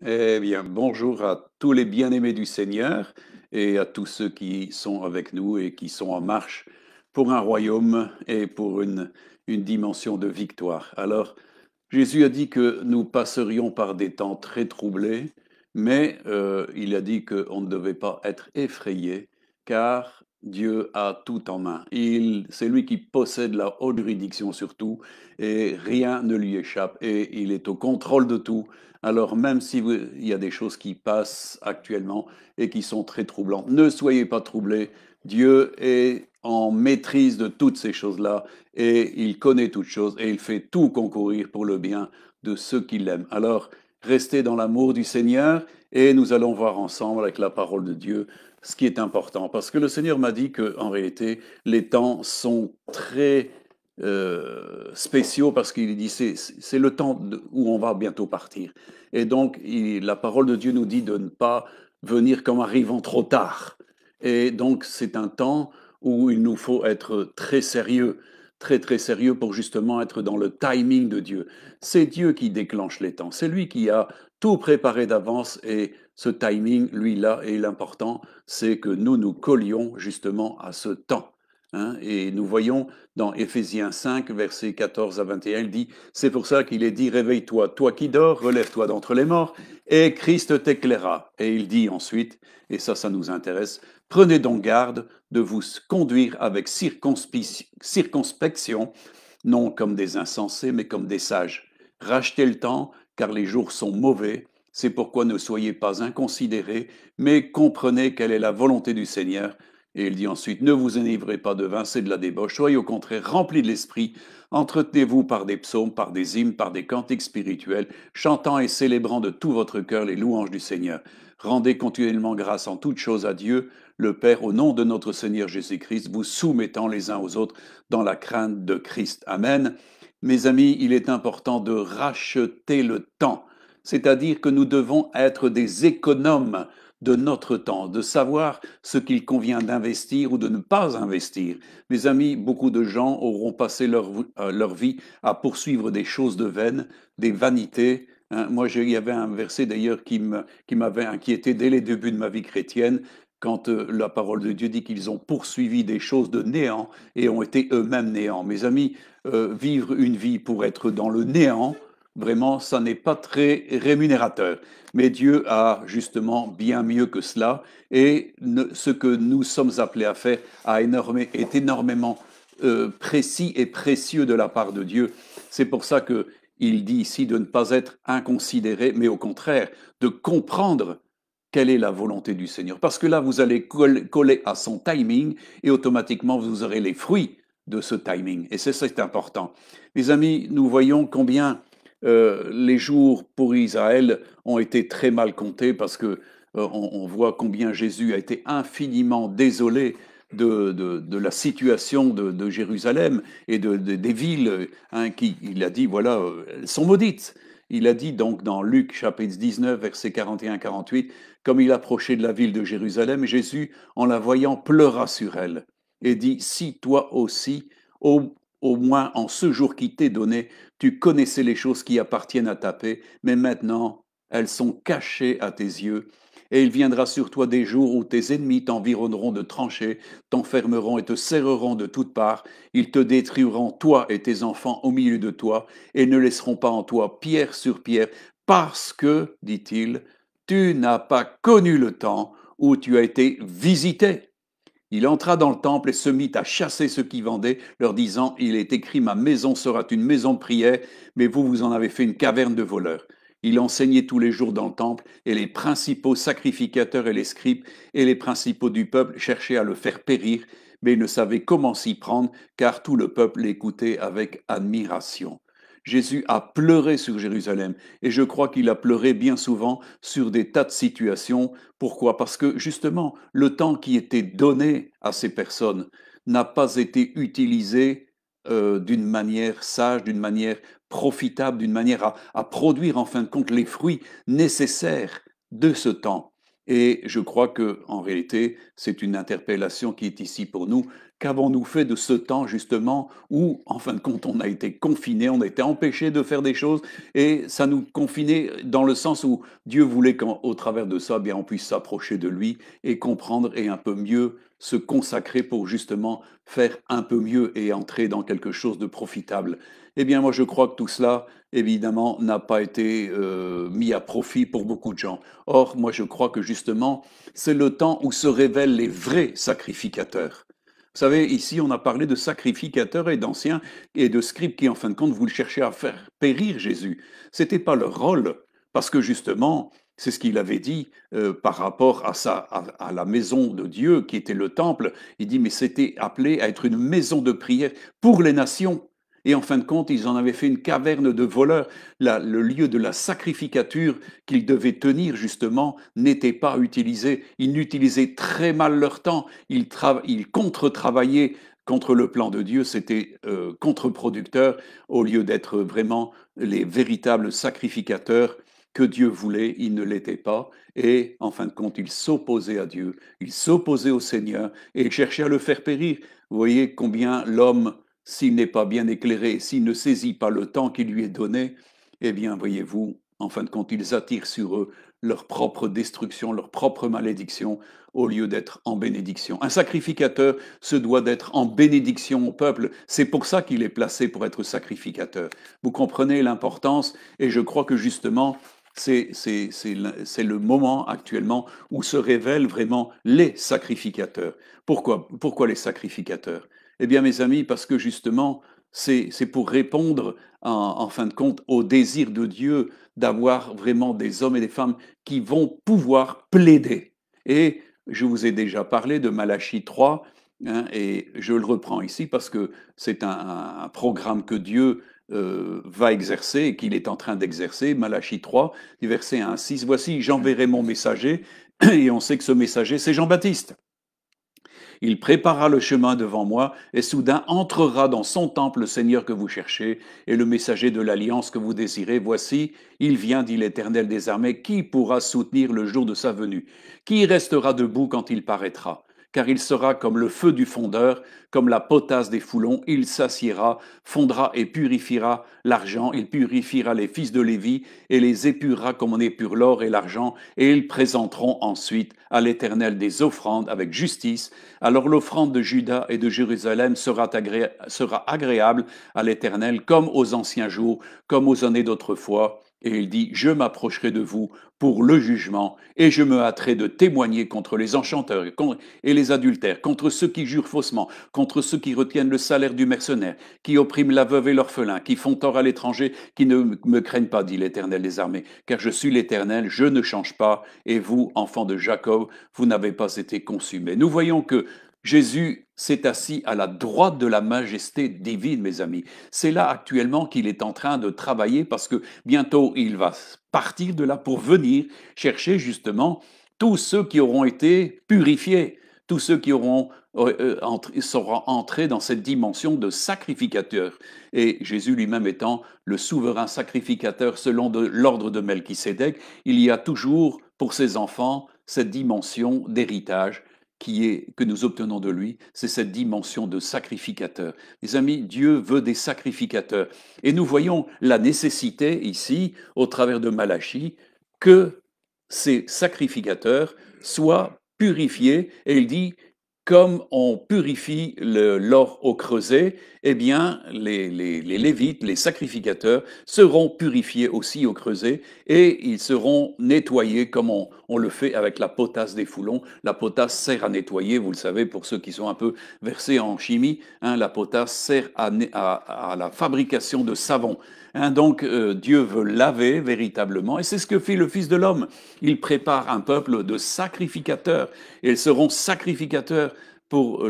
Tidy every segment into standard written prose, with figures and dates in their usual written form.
Eh bien, bonjour à tous les bien-aimés du Seigneur et à tous ceux qui sont avec nous et qui sont en marche pour un royaume et pour une dimension de victoire. Alors, Jésus a dit que nous passerions par des temps très troublés, mais il a dit qu'on ne devait pas être effrayé, car Dieu a tout en main. C'est lui qui possède la haute juridiction sur tout, et rien ne lui échappe, et il est au contrôle de tout. Alors même il y a des choses qui passent actuellement et qui sont très troublantes, ne soyez pas troublés. Dieu est en maîtrise de toutes ces choses-là et il connaît toutes choses et il fait tout concourir pour le bien de ceux qui l'aiment. Alors, restez dans l'amour du Seigneur et nous allons voir ensemble avec la parole de Dieu ce qui est important. Parce que le Seigneur m'a dit qu'en réalité, les temps sont très spéciaux parce qu'il dit c'est le temps où on va bientôt partir. Et donc, la parole de Dieu nous dit de ne pas venir comme arrivant trop tard. Et donc, c'est un temps où il nous faut être très sérieux, très très sérieux pour justement être dans le timing de Dieu. C'est Dieu qui déclenche les temps, c'est lui qui a tout préparé d'avance et ce timing, lui là, et l'important, c'est que nous nous collions justement à ce temps. Hein. Et nous voyons dans Éphésiens 5, versets 14 à 21, il dit, c'est pour ça qu'il est dit, réveille-toi, toi qui dors, relève-toi d'entre les morts, et Christ t'éclairera. Et il dit ensuite, et ça nous intéresse, prenez donc garde de vous conduire avec circonspection, non comme des insensés, mais comme des sages. Rachetez le temps, car les jours sont mauvais. C'est pourquoi ne soyez pas inconsidérés, mais comprenez quelle est la volonté du Seigneur. Et il dit ensuite, ne vous enivrez pas de vin, c'est de la débauche, soyez au contraire remplis de l'esprit, entretenez-vous par des psaumes, par des hymnes, par des cantiques spirituels, chantant et célébrant de tout votre cœur les louanges du Seigneur. Rendez continuellement grâce en toutes choses à Dieu, le Père, au nom de notre Seigneur Jésus-Christ, vous soumettant les uns aux autres dans la crainte de Christ. Amen. Mes amis, il est important de racheter le temps, c'est-à-dire que nous devons être des économes de notre temps, de savoir ce qu'il convient d'investir ou de ne pas investir. Mes amis, beaucoup de gens auront passé leur vie à poursuivre des choses de vaines, des vanités. Hein. Moi, il y avait un verset d'ailleurs qui m'avait inquiété dès les débuts de ma vie chrétienne, quand la parole de Dieu dit qu'ils ont poursuivi des choses de néant et ont été eux-mêmes néants. Mes amis, vivre une vie pour être dans le néant, vraiment, ça n'est pas très rémunérateur. Mais Dieu a justement bien mieux que cela, et ce que nous sommes appelés à faire est énormément précis et précieux de la part de Dieu. C'est pour ça que il dit ici de ne pas être inconsidéré, mais au contraire, de comprendre quelle est la volonté du Seigneur. Parce que là, vous allez coller à son timing et automatiquement, vous aurez les fruits de ce timing. Et c'est important. Mes amis, nous voyons combien les jours pour Israël ont été très mal comptés parce que on voit combien Jésus a été infiniment désolé de la situation de Jérusalem et des villes, hein, il a dit, voilà, elles sont maudites. Il a dit donc dans Luc chapitre 19, versets 41-48, comme il approchait de la ville de Jérusalem, Jésus, en la voyant, pleura sur elle et dit, si toi aussi, au moins en ce jour qui t'est donné, tu connaissais les choses qui appartiennent à ta paix, mais maintenant elles sont cachées à tes yeux. Et il viendra sur toi des jours où tes ennemis t'environneront de tranchées, t'enfermeront et te serreront de toutes parts. Ils te détruiront, toi et tes enfants, au milieu de toi, et ne laisseront pas en toi pierre sur pierre, parce que, dit-il, tu n'as pas connu le temps où tu as été visité. Il entra dans le temple et se mit à chasser ceux qui vendaient, leur disant, il est écrit, ma maison sera une maison de prière, mais vous, vous en avez fait une caverne de voleurs. Il enseignait tous les jours dans le temple, et les principaux sacrificateurs et les scribes et les principaux du peuple cherchaient à le faire périr, mais ils ne savaient comment s'y prendre, car tout le peuple l'écoutait avec admiration. Jésus a pleuré sur Jérusalem, et je crois qu'il a pleuré bien souvent sur des tas de situations. Pourquoi? Parce que justement, le temps qui était donné à ces personnes n'a pas été utilisé d'une manière sage, d'une manière profitable, d'une manière à produire en fin de compte les fruits nécessaires de ce temps. Et je crois que, en réalité, c'est une interpellation qui est ici pour nous. Qu'avons-nous fait de ce temps, justement, où, en fin de compte, on a été confinés, on a été empêchés de faire des choses, et ça nous confinait dans le sens où Dieu voulait qu'au travers de ça, bien, on puisse s'approcher de lui et comprendre et un peu mieux se consacrer pour justement faire un peu mieux et entrer dans quelque chose de profitable. Eh bien, moi, je crois que tout cela, évidemment, n'a pas été mis à profit pour beaucoup de gens. Or, moi, je crois que justement, c'est le temps où se révèlent les vrais sacrificateurs. Vous savez, ici, on a parlé de sacrificateurs et d'anciens et de scribes qui, en fin de compte, voulaient chercher à faire périr Jésus. C'était pas leur rôle, parce que justement, c'est ce qu'il avait dit par rapport à la maison de Dieu, qui était le temple. Il dit, mais c'était appelé à être une maison de prière pour les nations. Et en fin de compte, ils en avaient fait une caverne de voleurs. Le lieu de la sacrificature qu'ils devaient tenir, justement, n'était pas utilisé. Ils utilisaient très mal leur temps. Ils contre-travaillaient contre le plan de Dieu. C'était contre-producteur au lieu d'être vraiment les véritables sacrificateurs que Dieu voulait. Ils ne l'étaient pas. Et en fin de compte, ils s'opposaient à Dieu. Ils s'opposaient au Seigneur et ils cherchaient à le faire périr. Vous voyez combien l'homme, s'il n'est pas bien éclairé, s'il ne saisit pas le temps qui lui est donné, eh bien, voyez-vous, en fin de compte, ils attirent sur eux leur propre destruction, leur propre malédiction, au lieu d'être en bénédiction. Un sacrificateur se doit d'être en bénédiction au peuple. C'est pour ça qu'il est placé pour être sacrificateur. Vous comprenez l'importance, et je crois que justement, c'est le moment actuellement où se révèlent vraiment les sacrificateurs. Pourquoi les sacrificateurs? Eh bien, mes amis, parce que justement, c'est pour répondre, en fin de compte, au désir de Dieu d'avoir vraiment des hommes et des femmes qui vont pouvoir plaider. Et je vous ai déjà parlé de Malachie 3, hein, et je le reprends ici parce que c'est un programme que Dieu va exercer et qu'il est en train d'exercer. Malachie 3, du verset 1 à 6, voici, j'enverrai mon messager, et on sait que ce messager, c'est Jean-Baptiste. Il préparera le chemin devant moi, et soudain entrera dans son temple le Seigneur que vous cherchez, et le messager de l'alliance que vous désirez. Voici, il vient, dit l'Éternel des armées. Qui pourra soutenir le jour de sa venue? Qui restera debout quand il paraîtra? Car il sera comme le feu du fondeur, comme la potasse des foulons, il s'assiera, fondra et purifiera l'argent, il purifiera les fils de Lévi et les épurera comme on épure l'or et l'argent, et ils présenteront ensuite à l'Éternel des offrandes avec justice. Alors l'offrande de Juda et de Jérusalem sera agréable à l'Éternel comme aux anciens jours, comme aux années d'autrefois. Et il dit, je m'approcherai de vous pour le jugement, et je me hâterai de témoigner contre les enchanteurs et les adultères, contre ceux qui jurent faussement, contre ceux qui retiennent le salaire du mercenaire, qui oppriment la veuve et l'orphelin, qui font tort à l'étranger, qui ne me craignent pas, dit l'Éternel des armées. Car je suis l'Éternel, je ne change pas, et vous, enfants de Jacob, vous n'avez pas été consumés. Nous voyons que Jésus s'est assis à la droite de la majesté divine, mes amis. C'est là actuellement qu'il est en train de travailler parce que bientôt il va partir de là pour venir chercher justement tous ceux qui auront été purifiés, tous ceux qui seront entrés dans cette dimension de sacrificateur. Et Jésus lui-même étant le souverain sacrificateur selon l'ordre de Melchisédek, il y a toujours pour ses enfants cette dimension d'héritage que nous obtenons de lui, c'est cette dimension de sacrificateur. Les amis, Dieu veut des sacrificateurs. Et nous voyons la nécessité ici, au travers de Malachie, que ces sacrificateurs soient purifiés. Et il dit, comme on purifie l'or au creuset, eh bien, les Lévites, les sacrificateurs, seront purifiés aussi au creuset et ils seront nettoyés comme on le fait avec la potasse des foulons. La potasse sert à nettoyer, vous le savez, pour ceux qui sont un peu versés en chimie, hein, la potasse sert à la fabrication de savon. Hein, donc, Dieu veut laver véritablement, et c'est ce que fait le Fils de l'homme. Il prépare un peuple de sacrificateurs, et ils seront sacrificateurs pour,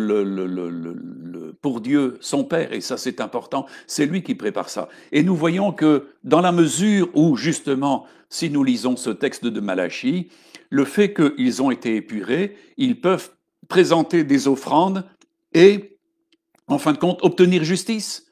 pour Dieu, son Père, et ça c'est important, c'est lui qui prépare ça. Et nous voyons que dans la mesure où, justement, si nous lisons ce texte de Malachie, le fait qu'ils ont été épurés, ils peuvent présenter des offrandes et, en fin de compte, obtenir justice.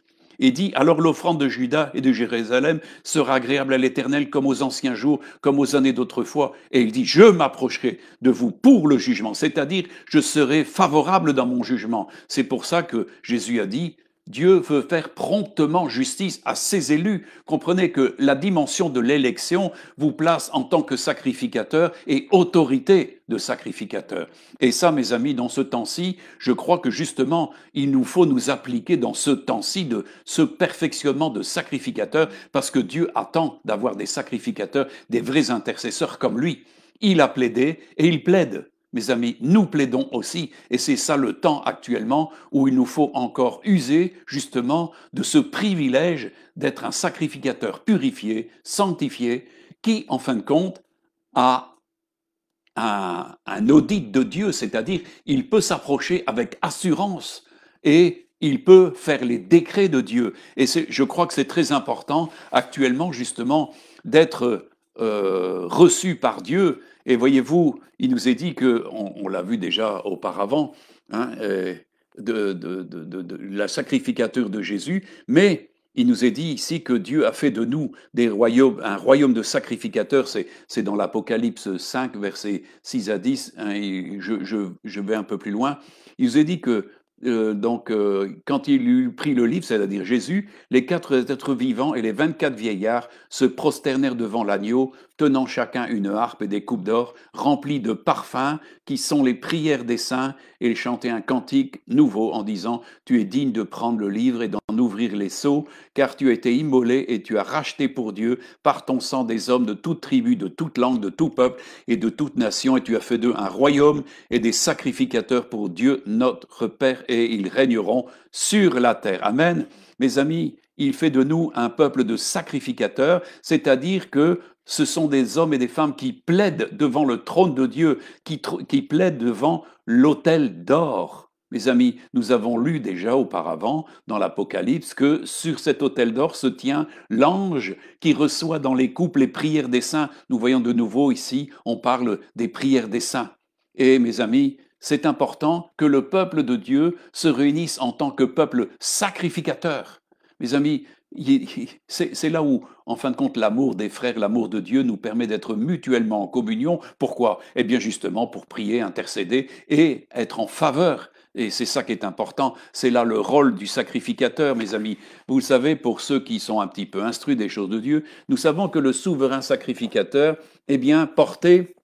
et dit, alors l'offrande de Juda et de Jérusalem sera agréable à l'Éternel comme aux anciens jours, comme aux années d'autrefois. Et il dit, je m'approcherai de vous pour le jugement, c'est-à-dire je serai favorable dans mon jugement. C'est pour ça que Jésus a dit, Dieu veut faire promptement justice à ses élus. Comprenez que la dimension de l'élection vous place en tant que sacrificateur et autorité de sacrificateur. Et ça, mes amis, dans ce temps-ci, je crois que justement, il nous faut nous appliquer dans ce temps-ci de ce perfectionnement de sacrificateur, parce que Dieu attend d'avoir des sacrificateurs, des vrais intercesseurs comme lui. Il a plaidé et il plaide. Mes amis, nous plaidons aussi, et c'est ça le temps actuellement où il nous faut encore user justement de ce privilège d'être un sacrificateur purifié, sanctifié, qui, en fin de compte, a un audit de Dieu, c'est-à-dire il peut s'approcher avec assurance et il peut faire les décrets de Dieu. Et je crois que c'est très important actuellement justement d'être reçu par Dieu. Et voyez-vous, il nous est dit que, on l'a vu déjà auparavant, hein, de la sacrificature de Jésus, mais il nous est dit ici que Dieu a fait de nous un royaume de sacrificateurs, c'est dans l'Apocalypse 5, versets 6 à 10, hein, et je vais un peu plus loin. Il nous est dit que quand il eut pris le livre, c'est-à-dire Jésus, les 4 êtres vivants et les 24 vieillards se prosternèrent devant l'agneau, tenant chacun une harpe et des coupes d'or remplies de parfums, qui sont les prières des saints, et ils chantaient un cantique nouveau en disant, tu es digne de prendre le livre et d'en ouvrir les sceaux, car tu as été immolé et tu as racheté pour Dieu par ton sang des hommes de toute tribu, de toute langue, de tout peuple et de toute nation, et tu as fait d'eux un royaume et des sacrificateurs pour Dieu notre Père, et ils régneront sur la terre. Amen. Mes amis, il fait de nous un peuple de sacrificateurs, c'est-à-dire que ce sont des hommes et des femmes qui plaident devant le trône de Dieu, qui plaident devant l'autel d'or. Mes amis, nous avons lu déjà auparavant dans l'Apocalypse que sur cet autel d'or se tient l'ange qui reçoit dans les coupes les prières des saints. Nous voyons de nouveau ici, on parle des prières des saints. Et mes amis, c'est important que le peuple de Dieu se réunisse en tant que peuple sacrificateur. Mes amis, c'est là où, en fin de compte, l'amour des frères, l'amour de Dieu nous permet d'être mutuellement en communion. Pourquoi? Eh bien justement pour prier, intercéder et être en faveur. Et c'est ça qui est important. C'est là le rôle du sacrificateur, mes amis. Vous le savez, pour ceux qui sont un petit peu instruits des choses de Dieu, nous savons que le souverain sacrificateur, eh bien, portait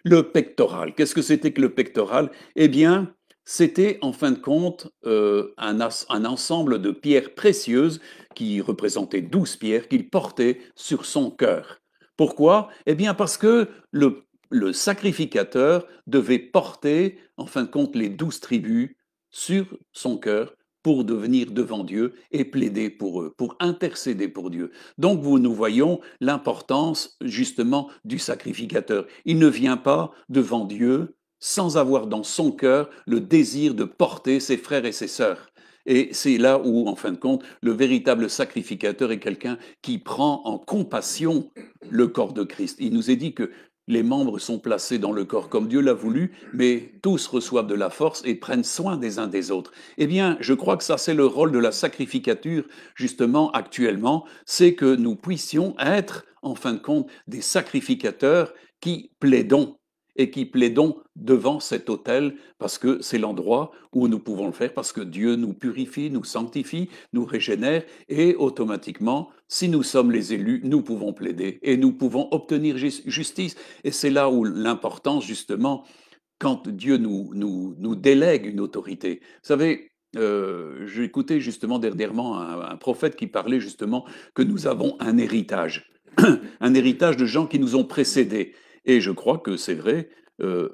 le pectoral. Qu'est-ce que c'était que le pectoral? Eh bien, c'était en fin de compte un ensemble de pierres précieuses qui représentaient 12 pierres qu'il portait sur son cœur. Pourquoi? Eh bien parce que le sacrificateur devait porter en fin de compte les 12 tribus sur son cœur pour devenir devant Dieu et plaider pour eux, pour intercéder pour Dieu. Donc nous voyons l'importance justement du sacrificateur. Il ne vient pas devant Dieu sans avoir dans son cœur le désir de porter ses frères et ses sœurs. Et c'est là où, en fin de compte, le véritable sacrificateur est quelqu'un qui prend en compassion le corps de Christ. Il nous est dit que les membres sont placés dans le corps comme Dieu l'a voulu, mais tous reçoivent de la force et prennent soin des uns des autres. Eh bien, je crois que ça, c'est le rôle de la sacrificature, justement, actuellement, c'est que nous puissions être, en fin de compte, des sacrificateurs qui plaidons et qui plaidons devant cet autel, parce que c'est l'endroit où nous pouvons le faire, parce que Dieu nous purifie, nous sanctifie, nous régénère, et automatiquement, si nous sommes les élus, nous pouvons plaider et nous pouvons obtenir justice. Et c'est là où l'importance, justement, quand Dieu nous délègue une autorité. Vous savez, j'ai écouté justement dernièrement un prophète qui parlait justement que nous avons un héritage, un héritage de gens qui nous ont précédés. Et je crois que c'est vrai,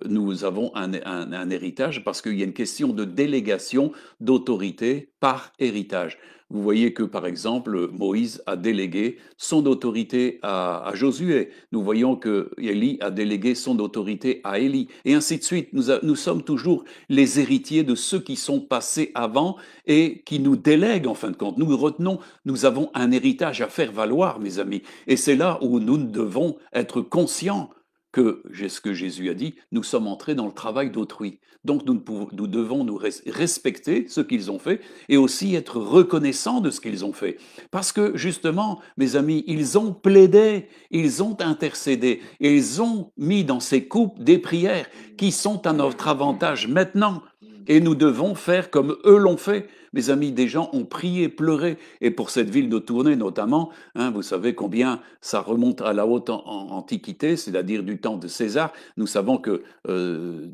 nous avons un héritage parce qu'il y a une question de délégation d'autorité par héritage. Vous voyez que, par exemple, Moïse a délégué son autorité à Josué. Nous voyons que Élie a délégué son autorité à Élie. Et ainsi de suite. Nous sommes toujours les héritiers de ceux qui sont passés avant et qui nous délèguent, en fin de compte. Nous retenons, nous avons un héritage à faire valoir, mes amis. Et c'est là où nous devons être conscients ce que Jésus a dit, nous sommes entrés dans le travail d'autrui. Donc nous devons nous respecter ce qu'ils ont fait et aussi être reconnaissants de ce qu'ils ont fait. Parce que justement, mes amis, ils ont plaidé, ils ont intercédé et ils ont mis dans ces coupes des prières qui sont à notre avantage maintenant. Et nous devons faire comme eux l'ont fait. Mes amis, des gens ont prié, pleuré, et pour cette ville de Tournai notamment, hein, vous savez combien ça remonte à la haute antiquité, c'est-à-dire du temps de César. Nous savons que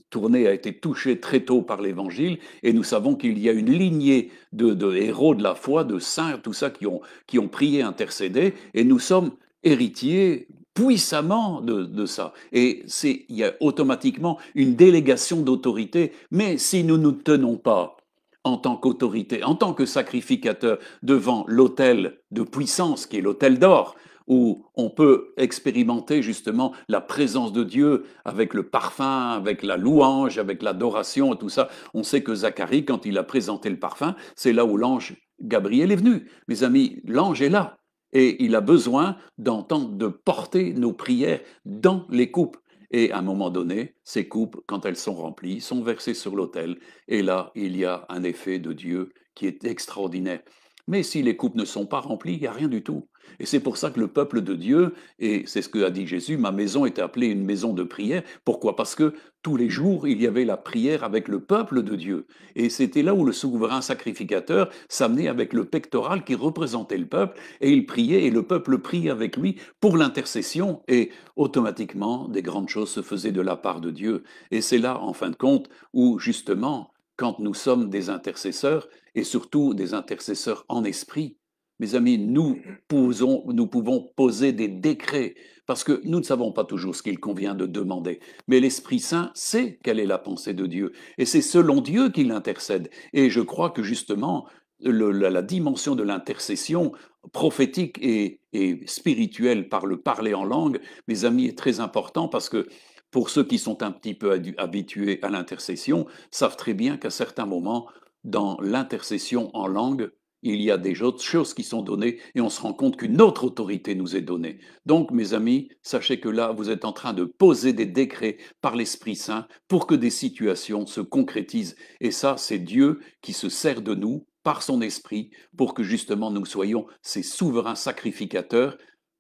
Tournai a été touché très tôt par l'Évangile, et nous savons qu'il y a une lignée de héros de la foi, de saints, tout ça, qui ont prié, intercédé, et nous sommes héritiers puissamment de ça. Et il y a automatiquement une délégation d'autorité, mais si nous ne nous tenons pas en tant qu'autorité, en tant que sacrificateur devant l'autel de puissance qui est l'autel d'or, où on peut expérimenter justement la présence de Dieu avec le parfum, avec la louange, avec l'adoration, tout ça. On sait que Zacharie, quand il a présenté le parfum, c'est là où l'ange Gabriel est venu. Mes amis, l'ange est là. Et il a besoin d'entendre, de porter nos prières dans les coupes. Et à un moment donné, ces coupes, quand elles sont remplies, sont versées sur l'autel. Et là, il y a un effet de Dieu qui est extraordinaire. Mais si les coupes ne sont pas remplies, il n'y a rien du tout. Et c'est pour ça que le peuple de Dieu, et c'est ce que a dit Jésus, ma maison est appelée une maison de prière. Pourquoi? Parce que tous les jours, il y avait la prière avec le peuple de Dieu. Et c'était là où le souverain sacrificateur s'amenait avec le pectoral qui représentait le peuple, et il priait, et le peuple priait avec lui pour l'intercession, et automatiquement, des grandes choses se faisaient de la part de Dieu. Et c'est là, en fin de compte, où justement, quand nous sommes des intercesseurs, et surtout des intercesseurs en esprit, mes amis, nous pouvons poser des décrets, parce que nous ne savons pas toujours ce qu'il convient de demander, mais l'Esprit Saint sait quelle est la pensée de Dieu, et c'est selon Dieu qu'il intercède. Et je crois que justement, la dimension de l'intercession prophétique et spirituelle par le parler en langue, mes amis, est très important parce que pour ceux qui sont un petit peu habitués à l'intercession, savent très bien qu'à certains moments, dans l'intercession en langue, il y a des autres choses qui sont données et on se rend compte qu'une autre autorité nous est donnée. Donc, mes amis, sachez que là, vous êtes en train de poser des décrets par l'Esprit Saint pour que des situations se concrétisent. Et ça, c'est Dieu qui se sert de nous par son Esprit pour que justement nous soyons ces souverains sacrificateurs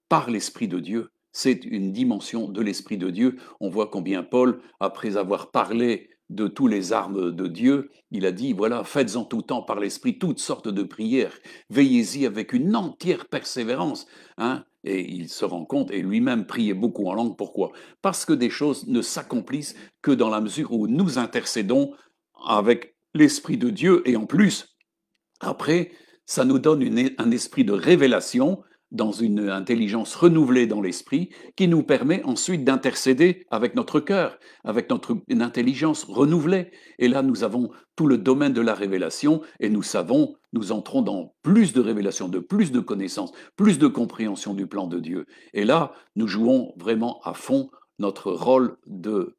par l'Esprit de Dieu. C'est une dimension de l'Esprit de Dieu. On voit combien Paul, après avoir parlé de toutes les armes de Dieu, il a dit, voilà, faites en tout temps par l'Esprit toutes sortes de prières, veillez-y avec une entière persévérance. Hein. Et il se rend compte, et lui-même priait beaucoup en langue, pourquoi? Parce que des choses ne s'accomplissent que dans la mesure où nous intercédons avec l'Esprit de Dieu, et en plus, après, ça nous donne un esprit de révélation dans une intelligence renouvelée dans l'esprit qui nous permet ensuite d'intercéder avec notre cœur, avec une intelligence renouvelée. Et là, nous avons tout le domaine de la révélation et nous savons, nous entrons dans plus de révélation, de plus de connaissances, plus de compréhension du plan de Dieu. Et là, nous jouons vraiment à fond notre rôle de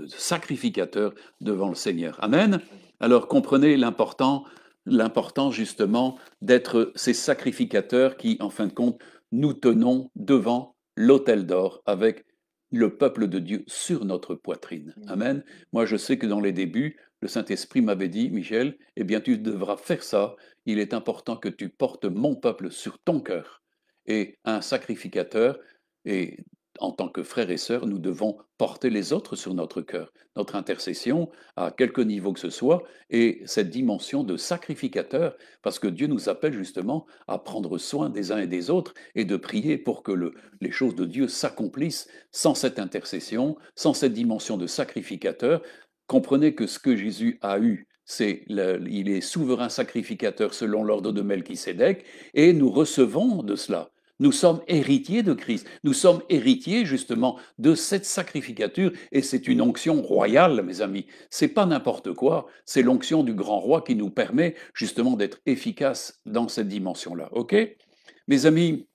sacrificateur devant le Seigneur. Amen. Alors comprenez l'important justement d'être ces sacrificateurs qui, en fin de compte, nous tenons devant l'autel d'or avec le peuple de Dieu sur notre poitrine. Amen. Moi, je sais que dans les débuts, le Saint-Esprit m'avait dit, Michel, eh bien, tu devras faire ça. Il est important que tu portes mon peuple sur ton cœur. Et un sacrificateur, et en tant que frères et sœurs, nous devons porter les autres sur notre cœur. Notre intercession, à quelque niveau que ce soit, et cette dimension de sacrificateur, parce que Dieu nous appelle justement à prendre soin des uns et des autres et de prier pour que les choses de Dieu s'accomplissent. Sans cette intercession, sans cette dimension de sacrificateur, comprenez que ce que Jésus a eu, il est souverain sacrificateur selon l'ordre de Melchisédek, et nous recevons de cela. Nous sommes héritiers de Christ. Nous sommes héritiers justement de cette sacrificature et c'est une onction royale, mes amis. C'est pas n'importe quoi. C'est l'onction du grand roi qui nous permet justement d'être efficaces dans cette dimension-là. Ok, mes amis,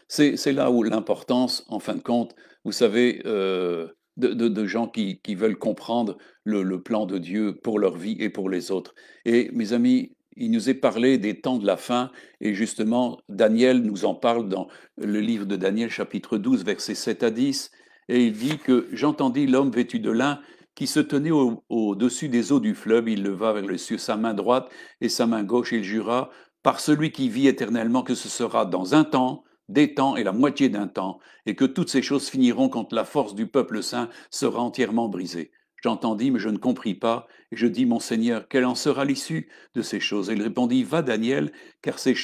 c'est là où l'importance, en fin de compte, vous savez, de gens qui veulent comprendre le plan de Dieu pour leur vie et pour les autres. Et mes amis, il nous est parlé des temps de la fin, et justement, Daniel nous en parle dans le livre de Daniel, chapitre 12, versets 7 à 10, et il dit que j'entendis l'homme vêtu de lin qui se tenait au-dessus des eaux du fleuve, il leva vers le ciel sa main droite et sa main gauche, et il jura par celui qui vit éternellement que ce sera dans un temps, des temps et la moitié d'un temps, et que toutes ces choses finiront quand la force du peuple saint sera entièrement brisée. J'entendis, mais je ne compris pas, et je dis, mon Seigneur, quelle en sera l'issue de ces choses? Et il répondit, va Daniel, car ces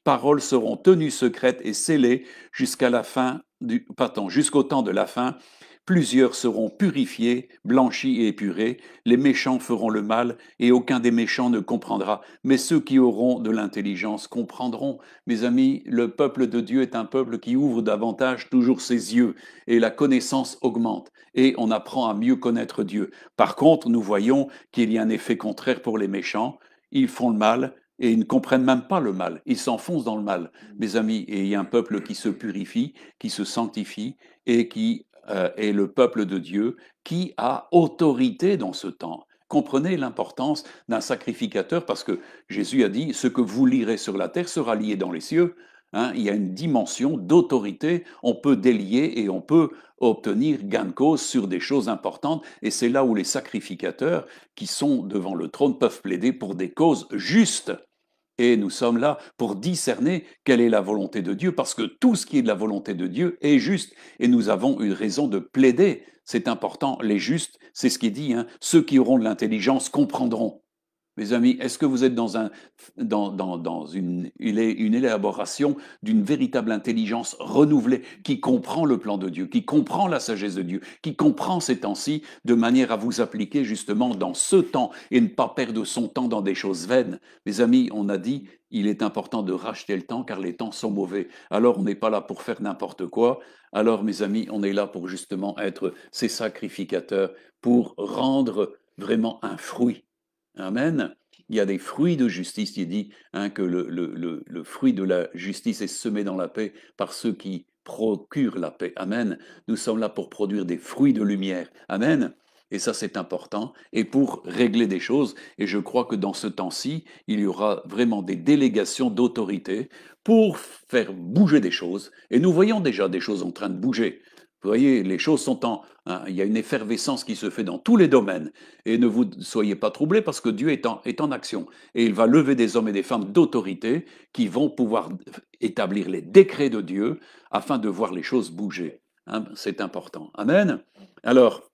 paroles seront tenues secrètes et scellées jusqu'à la fin jusqu'au temps de la fin. Plusieurs seront purifiés, blanchis et épurés. Les méchants feront le mal, et aucun des méchants ne comprendra. Mais ceux qui auront de l'intelligence comprendront. Mes amis, le peuple de Dieu est un peuple qui ouvre davantage toujours ses yeux, et la connaissance augmente, et on apprend à mieux connaître Dieu. Par contre, nous voyons qu'il y a un effet contraire pour les méchants. Ils font le mal, et ils ne comprennent même pas le mal. Ils s'enfoncent dans le mal, mes amis. Et il y a un peuple qui se purifie, qui se sanctifie, et qui est le peuple de Dieu, qui a autorité dans ce temps. Comprenez l'importance d'un sacrificateur, parce que Jésus a dit, ce que vous lirez sur la terre sera lié dans les cieux. Hein, il y a une dimension d'autorité, on peut délier et on peut obtenir gain de cause sur des choses importantes, et c'est là où les sacrificateurs qui sont devant le trône peuvent plaider pour des causes justes. Et nous sommes là pour discerner quelle est la volonté de Dieu, parce que tout ce qui est de la volonté de Dieu est juste, et nous avons une raison de plaider. C'est important, les justes, c'est ce qui dit, hein, ceux qui auront de l'intelligence comprendront. Mes amis, est-ce que vous êtes dans une élaboration d'une véritable intelligence renouvelée qui comprend le plan de Dieu, qui comprend la sagesse de Dieu, qui comprend ces temps-ci de manière à vous appliquer justement dans ce temps et ne pas perdre son temps dans des choses vaines? Mes amis, on a dit, il est important de racheter le temps car les temps sont mauvais. Alors on n'est pas là pour faire n'importe quoi. Alors mes amis, on est là pour justement être ces sacrificateurs, pour rendre vraiment un fruit. Amen. Il y a des fruits de justice, il dit, hein, que le fruit de la justice est semé dans la paix par ceux qui procurent la paix. Amen. Nous sommes là pour produire des fruits de lumière. Amen. Et ça, c'est important. Et pour régler des choses, et je crois que dans ce temps-ci, il y aura vraiment des délégations d'autorité pour faire bouger des choses. Et nous voyons déjà des choses en train de bouger. Vous voyez, les choses sont hein, il y a une effervescence qui se fait dans tous les domaines. Et ne vous soyez pas troublés parce que Dieu est en action. Et il va lever des hommes et des femmes d'autorité qui vont pouvoir établir les décrets de Dieu afin de voir les choses bouger. Hein, c'est important. Amen. Alors,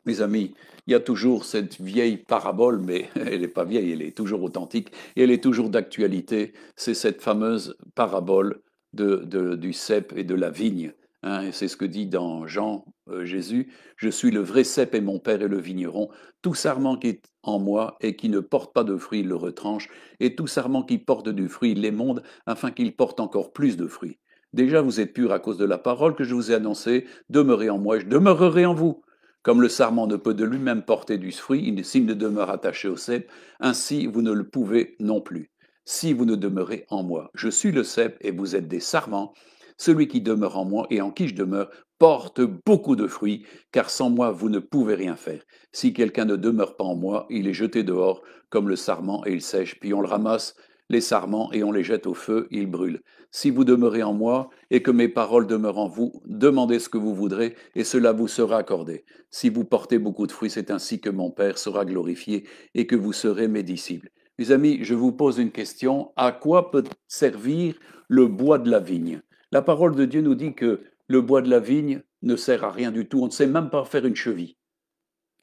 mes amis, il y a toujours cette vieille parabole, mais elle n'est pas vieille, elle est toujours authentique et elle est toujours d'actualité. C'est cette fameuse parabole du cep et de la vigne. Hein, et c'est ce que dit dans Jean Jésus, je suis le vrai cep et mon père est le vigneron. Tout sarment qui est en moi et qui ne porte pas de fruits, il le retranche, et tout sarment qui porte du fruit, il l'émonde, afin qu'il porte encore plus de fruits. Déjà, vous êtes purs à cause de la parole que je vous ai annoncée, demeurez en moi, je demeurerai en vous. Comme le sarment ne peut de lui-même porter du fruit, s'il ne demeure attaché au cep, ainsi vous ne le pouvez non plus. Si vous ne demeurez en moi, je suis le cep et vous êtes des sarments. Celui qui demeure en moi et en qui je demeure porte beaucoup de fruits, car sans moi vous ne pouvez rien faire. Si quelqu'un ne demeure pas en moi, il est jeté dehors comme le sarment et il sèche, puis on le ramasse, les sarments, et on les jette au feu, ils brûlent. Si vous demeurez en moi et que mes paroles demeurent en vous, demandez ce que vous voudrez et cela vous sera accordé. Si vous portez beaucoup de fruits, c'est ainsi que mon Père sera glorifié et que vous serez mes disciples. Mes amis, je vous pose une question. À quoi peut servir le bois de la vigne? La parole de Dieu nous dit que le bois de la vigne ne sert à rien du tout. On ne sait même pas faire une cheville.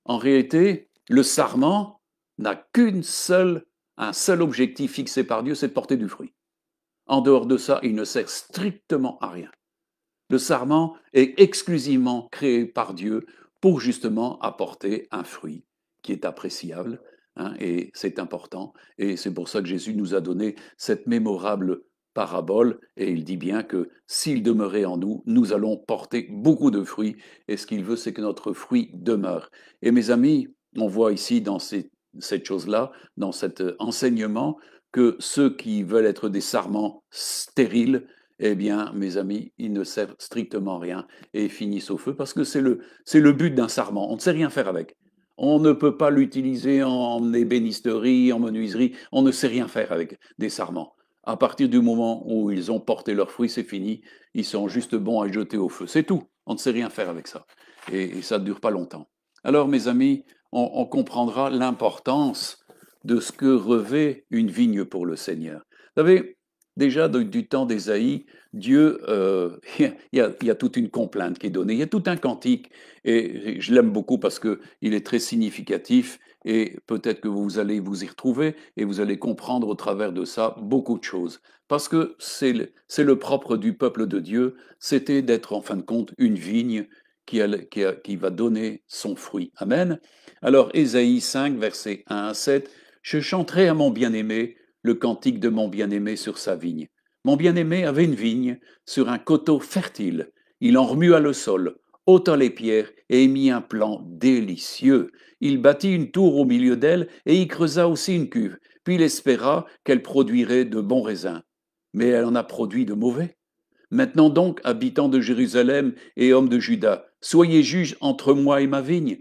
En réalité, le sarment n'a un seul objectif fixé par Dieu, c'est de porter du fruit. En dehors de ça, il ne sert strictement à rien. Le sarment est exclusivement créé par Dieu pour justement apporter un fruit qui est appréciable, hein, et c'est important. Et c'est pour ça que Jésus nous a donné cette mémorable parabole, et il dit bien que s'il demeurait en nous, nous allons porter beaucoup de fruits, et ce qu'il veut, c'est que notre fruit demeure. Et mes amis, on voit ici dans cette chose-là, dans cet enseignement, que ceux qui veulent être des sarments stériles, eh bien, mes amis, ils ne servent strictement à rien et finissent au feu parce que c'est le but d'un sarment. On ne sait rien faire avec. On ne peut pas l'utiliser en ébénisterie, en menuiserie. On ne sait rien faire avec des sarments. À partir du moment où ils ont porté leurs fruits, c'est fini. Ils sont juste bons à jeter au feu. C'est tout. On ne sait rien faire avec ça. Et ça ne dure pas longtemps. Alors, mes amis, on comprendra l'importance de ce que revêt une vigne pour le Seigneur. Vous savez, déjà du temps d'Ésaïe, Dieu, il y a toute une complainte qui est donnée, il y a tout un cantique, et je l'aime beaucoup parce qu'il est très significatif, et peut-être que vous allez vous y retrouver, et vous allez comprendre au travers de ça beaucoup de choses. Parce que c'est le propre du peuple de Dieu, c'était d'être en fin de compte une vigne qui va donner son fruit. Amen. Alors, Ésaïe 5, versets 1 à 7, je chanterai à mon bien-aimé le cantique de mon bien-aimé sur sa vigne. Mon bien-aimé avait une vigne sur un coteau fertile. Il en remua le sol, ôta les pierres et y mit un plan délicieux. Il bâtit une tour au milieu d'elle et y creusa aussi une cuve. Puis il espéra qu'elle produirait de bons raisins. Mais elle en a produit de mauvais. Maintenant donc, habitants de Jérusalem et hommes de Juda, soyez juges entre moi et ma vigne.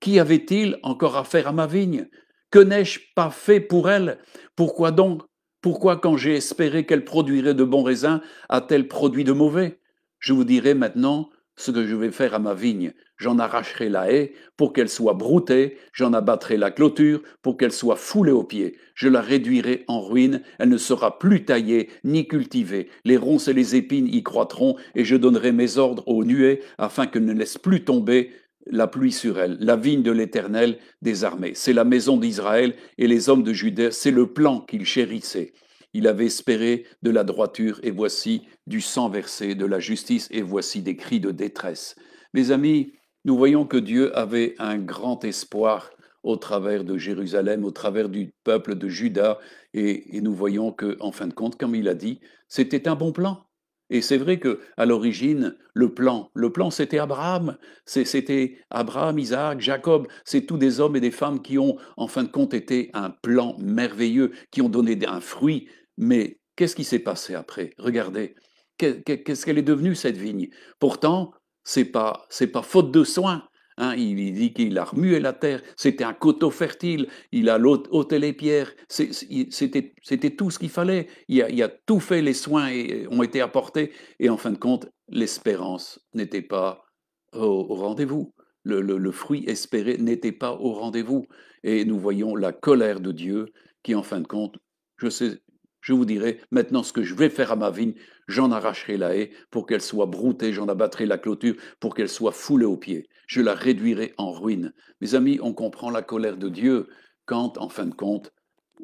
Qui avait-il encore affaire à ma vigne? Que n'ai-je pas fait pour elle? Pourquoi donc? Pourquoi, quand j'ai espéré qu'elle produirait de bons raisins, a-t-elle produit de mauvais? Je vous dirai maintenant ce que je vais faire à ma vigne. J'en arracherai la haie pour qu'elle soit broutée, j'en abattrai la clôture pour qu'elle soit foulée aux pieds. Je la réduirai en ruine, elle ne sera plus taillée ni cultivée. Les ronces et les épines y croîtront, et je donnerai mes ordres aux nuées afin qu'elles ne laissent plus tomber la pluie sur elle, la vigne de l'Éternel des armées. C'est la maison d'Israël et les hommes de Juda, c'est le plan qu'il chérissait. Il avait espéré de la droiture, et voici du sang versé, de la justice, et voici des cris de détresse. Mes amis, nous voyons que Dieu avait un grand espoir au travers de Jérusalem, au travers du peuple de Juda, et nous voyons que, en fin de compte, comme il a dit, c'était un bon plan. Et c'est vrai que à l'origine, le plan, c'était Abraham, c'était Abraham, Isaac, Jacob, c'est tous des hommes et des femmes qui ont, en fin de compte, été un plan merveilleux, qui ont donné un fruit. Mais qu'est-ce qui s'est passé après? Regardez, qu'est-ce qu'elle est devenue cette vigne? Pourtant, c'est pas faute de soin. Hein, il dit qu'il a remué la terre, c'était un coteau fertile, il a ôté les pierres, c'était tout ce qu'il fallait. Il a tout fait, les soins ont été apportés, et en fin de compte, l'espérance n'était pas au rendez-vous. Le fruit espéré n'était pas au rendez-vous. Et nous voyons la colère de Dieu qui, en fin de compte, je sais, je vous dirai maintenant ce que je vais faire à ma vigne, j'en arracherai la haie pour qu'elle soit broutée, j'en abattrai la clôture pour qu'elle soit foulée aux pieds, je la réduirai en ruine. Mes amis, on comprend la colère de Dieu quand, en fin de compte,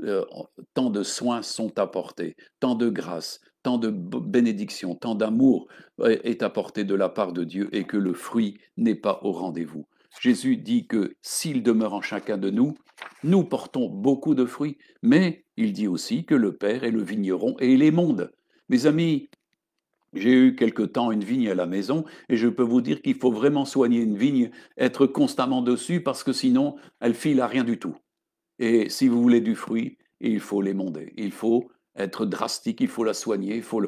euh, tant de soins sont apportés, tant de grâce, tant de bénédiction, tant d'amour est apporté de la part de Dieu et que le fruit n'est pas au rendez-vous. Jésus dit que s'il demeure en chacun de nous, nous portons beaucoup de fruits, mais il dit aussi que le Père est le vigneron et il est monde. Mes amis, j'ai eu quelque temps une vigne à la maison et je peux vous dire qu'il faut vraiment soigner une vigne, être constamment dessus parce que sinon elle file à rien du tout. Et si vous voulez du fruit, il faut l'émonder. Il faut être drastique, il faut la soigner, faut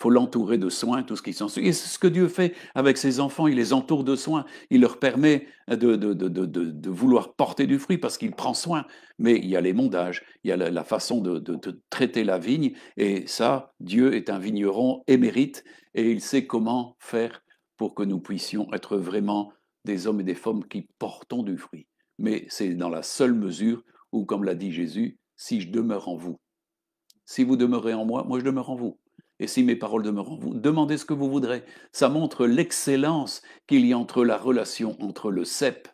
l'entourer de soins, tout ce qui s'ensuit. Et c'est ce que Dieu fait avec ses enfants, il les entoure de soins, il leur permet de vouloir porter du fruit parce qu'il prend soin. Mais il y a l'émondage, il y a la façon de traiter la vigne, et ça, Dieu est un vigneron émérite, et il sait comment faire pour que nous puissions être vraiment des hommes et des femmes qui portons du fruit. Mais c'est dans la seule mesure ou comme l'a dit Jésus, si je demeure en vous. Si vous demeurez en moi, moi je demeure en vous. Et si mes paroles demeurent en vous, demandez ce que vous voudrez. Ça montre l'excellence qu'il y a entre la relation entre le cep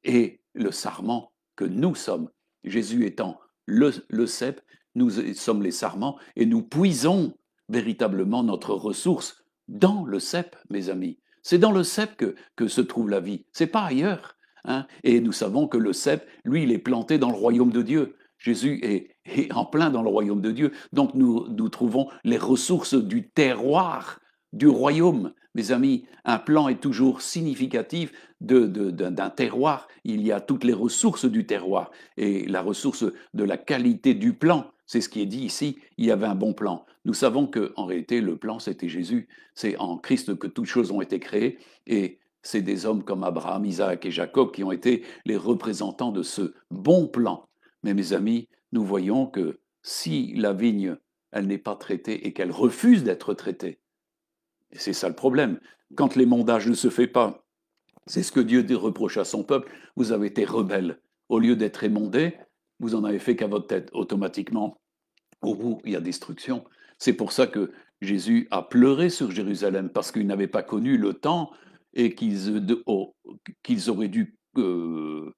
et le sarment que nous sommes. Jésus étant le cep, nous sommes les sarments et nous puisons véritablement notre ressource dans le cep, mes amis. C'est dans le cep que se trouve la vie, c'est pas ailleurs. Hein. Et nous savons que le cep, lui, il est planté dans le royaume de Dieu. Jésus est en plein dans le royaume de Dieu. Donc nous trouvons les ressources du terroir du royaume. Mes amis, un plan est toujours significatif d'un terroir. Il y a toutes les ressources du terroir et la ressource de la qualité du plan. C'est ce qui est dit ici, il y avait un bon plan. Nous savons qu'en réalité, le plan, c'était Jésus. C'est en Christ que toutes choses ont été créées et c'est des hommes comme Abraham, Isaac et Jacob qui ont été les représentants de ce bon plan. Mais mes amis, nous voyons que si la vigne, elle n'est pas traitée et qu'elle refuse d'être traitée, et c'est ça le problème, quand l'émondage ne se fait pas, c'est ce que Dieu reproche à son peuple, vous avez été rebelles. Au lieu d'être émondés, vous en avez fait qu'à votre tête. Automatiquement, au bout, il y a destruction. C'est pour ça que Jésus a pleuré sur Jérusalem, parce qu'ils n'avaient pas connu le temps et qu'ils auraient dû euh,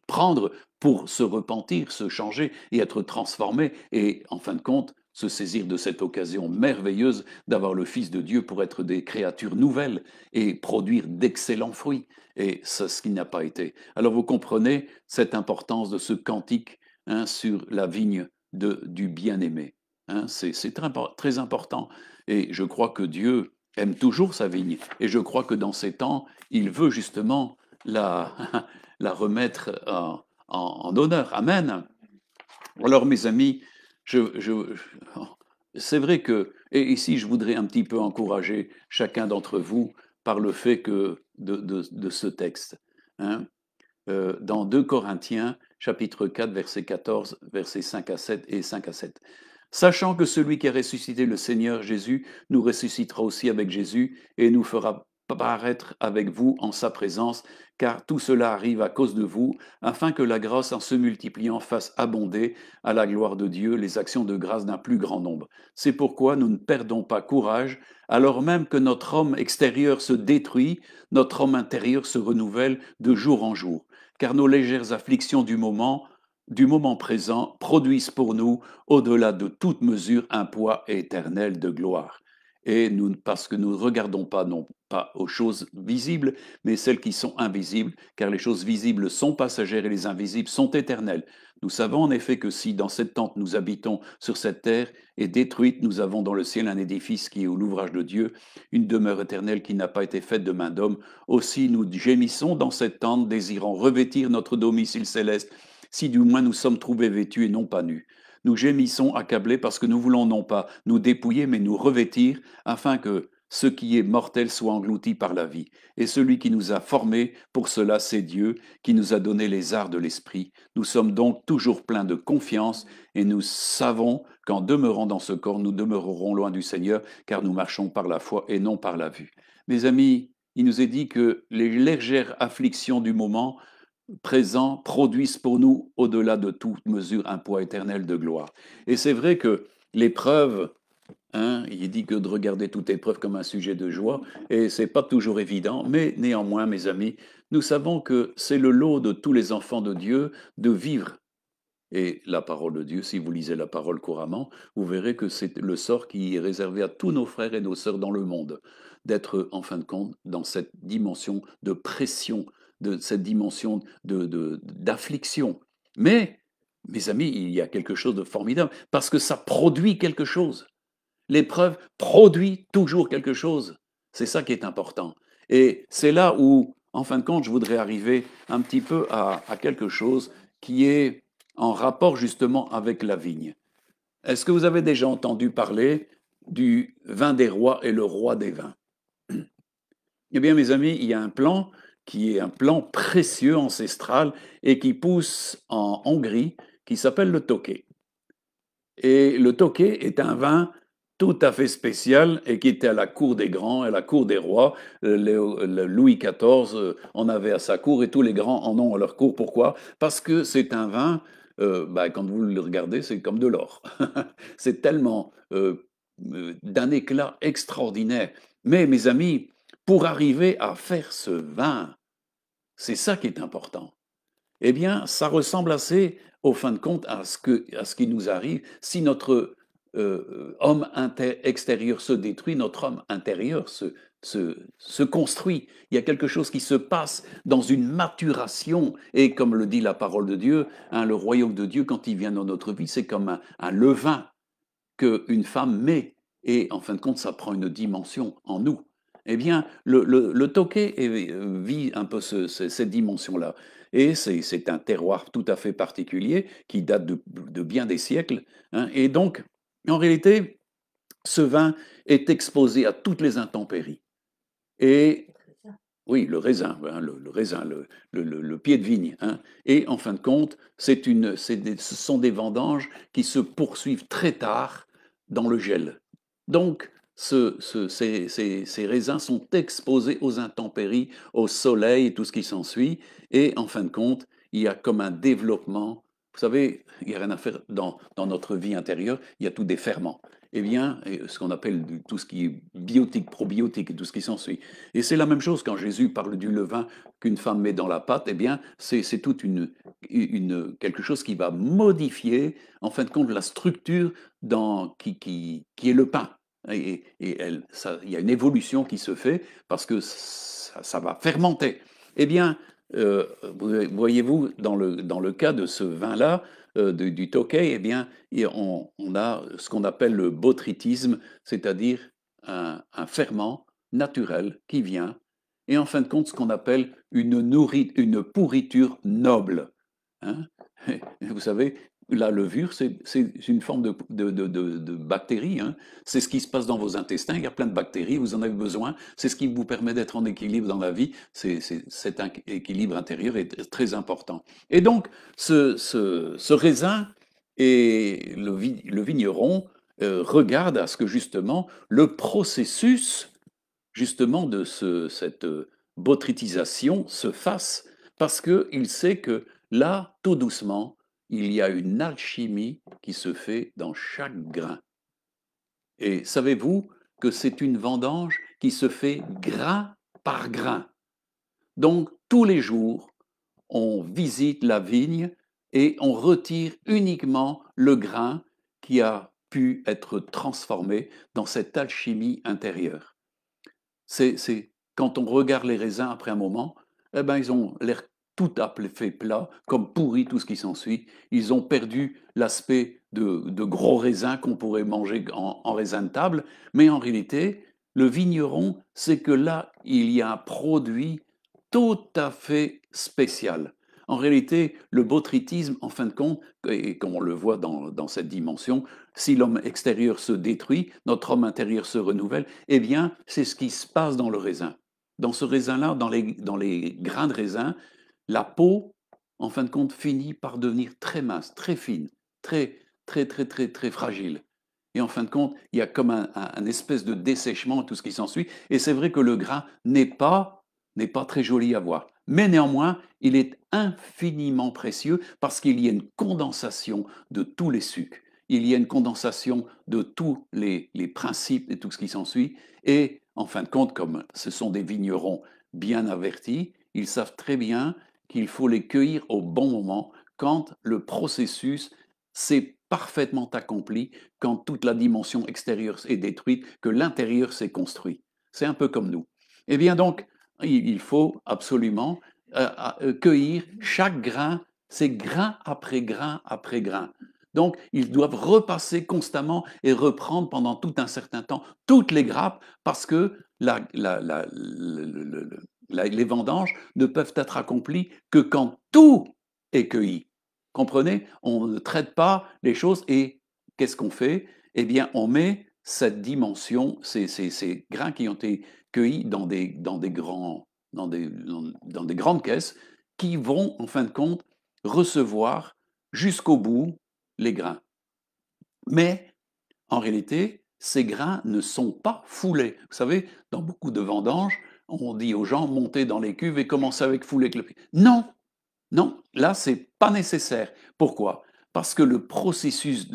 prendre pour se repentir, se changer et être transformés et, en fin de compte, se saisir de cette occasion merveilleuse d'avoir le Fils de Dieu pour être des créatures nouvelles et produire d'excellents fruits. Et c'est ce qui n'a pas été. Alors vous comprenez cette importance de ce cantique, hein, sur la vigne du bien-aimé. Hein, c'est très important. Et je crois que Dieu aime toujours sa vigne. Et je crois que dans ces temps, il veut justement la, la remettre en honneur. Amen. Alors, mes amis, c'est vrai que, et ici, je voudrais un petit peu encourager chacun d'entre vous par le fait que de ce texte. Hein. Dans 2 Corinthiens, chapitre 4, verset 14, versets 5 à 7 et 5 à 7. Sachant que celui qui a ressuscité le Seigneur Jésus nous ressuscitera aussi avec Jésus et nous fera paraître avec vous en sa présence, car tout cela arrive à cause de vous, afin que la grâce en se multipliant fasse abonder à la gloire de Dieu les actions de grâce d'un plus grand nombre. C'est pourquoi nous ne perdons pas courage, alors même que notre homme extérieur se détruit, notre homme intérieur se renouvelle de jour en jour, car nos légères afflictions du moment présent produisent pour nous, au-delà de toute mesure, un poids éternel de gloire. Et nous, parce que nous ne regardons pas, non pas aux choses visibles, mais celles qui sont invisibles, car les choses visibles sont passagères et les invisibles sont éternelles. Nous savons en effet que si dans cette tente nous habitons sur cette terre est détruite, nous avons dans le ciel un édifice qui est l'ouvrage de Dieu, une demeure éternelle qui n'a pas été faite de main d'homme. Aussi nous gémissons dans cette tente, désirant revêtir notre domicile céleste, si du moins nous sommes trouvés vêtus et non pas nus. Nous gémissons accablés parce que nous voulons non pas nous dépouiller, mais nous revêtir, afin que ce qui est mortel soit englouti par la vie. Et celui qui nous a formés, pour cela c'est Dieu, qui nous a donné les arts de l'esprit. Nous sommes donc toujours pleins de confiance, et nous savons qu'en demeurant dans ce corps, nous demeurerons loin du Seigneur, car nous marchons par la foi et non par la vue. Mes amis, il nous est dit que les légères afflictions du moment présents produisent pour nous, au-delà de toute mesure, un poids éternel de gloire. Et c'est vrai que l'épreuve, hein, il dit que de regarder toute épreuve comme un sujet de joie, et c'est pas toujours évident, mais néanmoins, mes amis, nous savons que c'est le lot de tous les enfants de Dieu de vivre. Et la parole de Dieu, si vous lisez la parole couramment, vous verrez que c'est le sort qui est réservé à tous nos frères et nos sœurs dans le monde, d'être en fin de compte dans cette dimension de pression, de cette dimension d'affliction. Mais, mes amis, il y a quelque chose de formidable, parce que ça produit quelque chose. L'épreuve produit toujours quelque chose. C'est ça qui est important. Et c'est là où, en fin de compte, je voudrais arriver un petit peu à quelque chose qui est en rapport justement avec la vigne. Est-ce que vous avez déjà entendu parler du vin des rois et le roi des vins? Eh bien, mes amis, il y a un plan qui est un plan précieux, ancestral, et qui pousse en Hongrie, qui s'appelle le Tokay. Et le Tokay est un vin tout à fait spécial et qui était à la cour des grands, à la cour des rois. Louis XIV en avait à sa cour et tous les grands en ont à leur cour. Pourquoi? Parce que c'est un vin, quand vous le regardez, c'est comme de l'or. C'est tellement d'un éclat extraordinaire. Mais mes amis, pour arriver à faire ce vin, c'est ça qui est important. Eh bien, ça ressemble assez, au fin de compte, à ce qui nous arrive si notre homme extérieur se détruit, notre homme intérieur se construit. Il y a quelque chose qui se passe dans une maturation. Et comme le dit la parole de Dieu, hein, le royaume de Dieu, quand il vient dans notre vie, c'est comme un levain qu'une femme met. Et en fin de compte, ça prend une dimension en nous. Eh bien, le Tokay vit un peu cette dimension-là. Et c'est un terroir tout à fait particulier qui date de bien des siècles. Hein. Et donc, en réalité, ce vin est exposé à toutes les intempéries. Et Oui, le raisin, hein, le raisin, le pied de vigne, hein. Et en fin de compte, ce sont des vendanges qui se poursuivent très tard dans le gel. Donc, ces raisins sont exposés aux intempéries, au soleil et tout ce qui s'ensuit. Et en fin de compte, il y a comme un développement. Vous savez, il n'y a rien à faire dans notre vie intérieure, il y a tous des ferments. Eh bien, ce qu'on appelle tout ce qui est biotique, probiotique et tout ce qui s'ensuit. Et c'est la même chose quand Jésus parle du levain qu'une femme met dans la pâte, eh bien, c'est toute quelque chose qui va modifier, en fin de compte, la structure qui est le pain. Il y a une évolution qui se fait parce que ça va fermenter. Eh bien, voyez-vous, dans le cas de ce vin-là, du Tokay, eh bien, on a ce qu'on appelle le botrytisme, c'est-à-dire un ferment naturel qui vient, et en fin de compte, ce qu'on appelle une pourriture noble. Hein. Vous savez, la levure, c'est une forme de bactérie. Hein. C'est ce qui se passe dans vos intestins. Il y a plein de bactéries, vous en avez besoin. C'est ce qui vous permet d'être en équilibre dans la vie. Cet équilibre intérieur est très important. Et donc, ce raisin et le vigneron regarde à ce que justement le processus justement de cette botrytisation se fasse parce qu'il sait que là, tout doucement, il y a une alchimie qui se fait dans chaque grain. Et savez-vous que c'est une vendange qui se fait grain par grain. Donc, tous les jours, on visite la vigne et on retire uniquement le grain qui a pu être transformé dans cette alchimie intérieure. Quand on regarde les raisins après un moment, eh ben, ils ont l'air tout à fait plats, comme pourris, tout ce qui s'ensuit. Ils ont perdu l'aspect de gros raisins qu'on pourrait manger en raisin de table, mais en réalité, le vigneron, c'est que là, il y a un produit tout à fait spécial. En réalité, le botrytisme, en fin de compte, et comme on le voit dans cette dimension, si l'homme extérieur se détruit, notre homme intérieur se renouvelle, eh bien, c'est ce qui se passe dans le raisin. Dans ce raisin-là, dans les grains de raisin, la peau, en fin de compte, finit par devenir très mince, très fine, très, très, très, très, très fragile. Et en fin de compte, il y a comme un espèce de dessèchement, tout ce qui s'ensuit. Et c'est vrai que le grain n'est pas très joli à voir. Mais néanmoins, il est infiniment précieux parce qu'il y a une condensation de tous les sucs. Il y a une condensation de tous les principes et tout ce qui s'ensuit. Et en fin de compte, comme ce sont des vignerons bien avertis, ils savent très bien qu'il faut les cueillir au bon moment, quand le processus s'est parfaitement accompli, quand toute la dimension extérieure est détruite, que l'intérieur s'est construit. C'est un peu comme nous. Eh bien donc, il faut absolument cueillir chaque grain, c'est grain après grain après grain. Donc, ils doivent repasser constamment et reprendre pendant tout un certain temps toutes les grappes parce que les vendanges ne peuvent être accomplies que quand tout est cueilli. Comprenez? On ne traite pas les choses et qu'est-ce qu'on fait? Eh bien, on met cette dimension, ces grains qui ont été cueillis dans des grandes caisses qui vont, en fin de compte, recevoir jusqu'au bout les grains. Mais en réalité, ces grains ne sont pas foulés. Vous savez, dans beaucoup de vendanges, on dit aux gens montez dans les cuves et commencez avec fouler. Non, non, là, c'est pas nécessaire. Pourquoi? Parce que le processus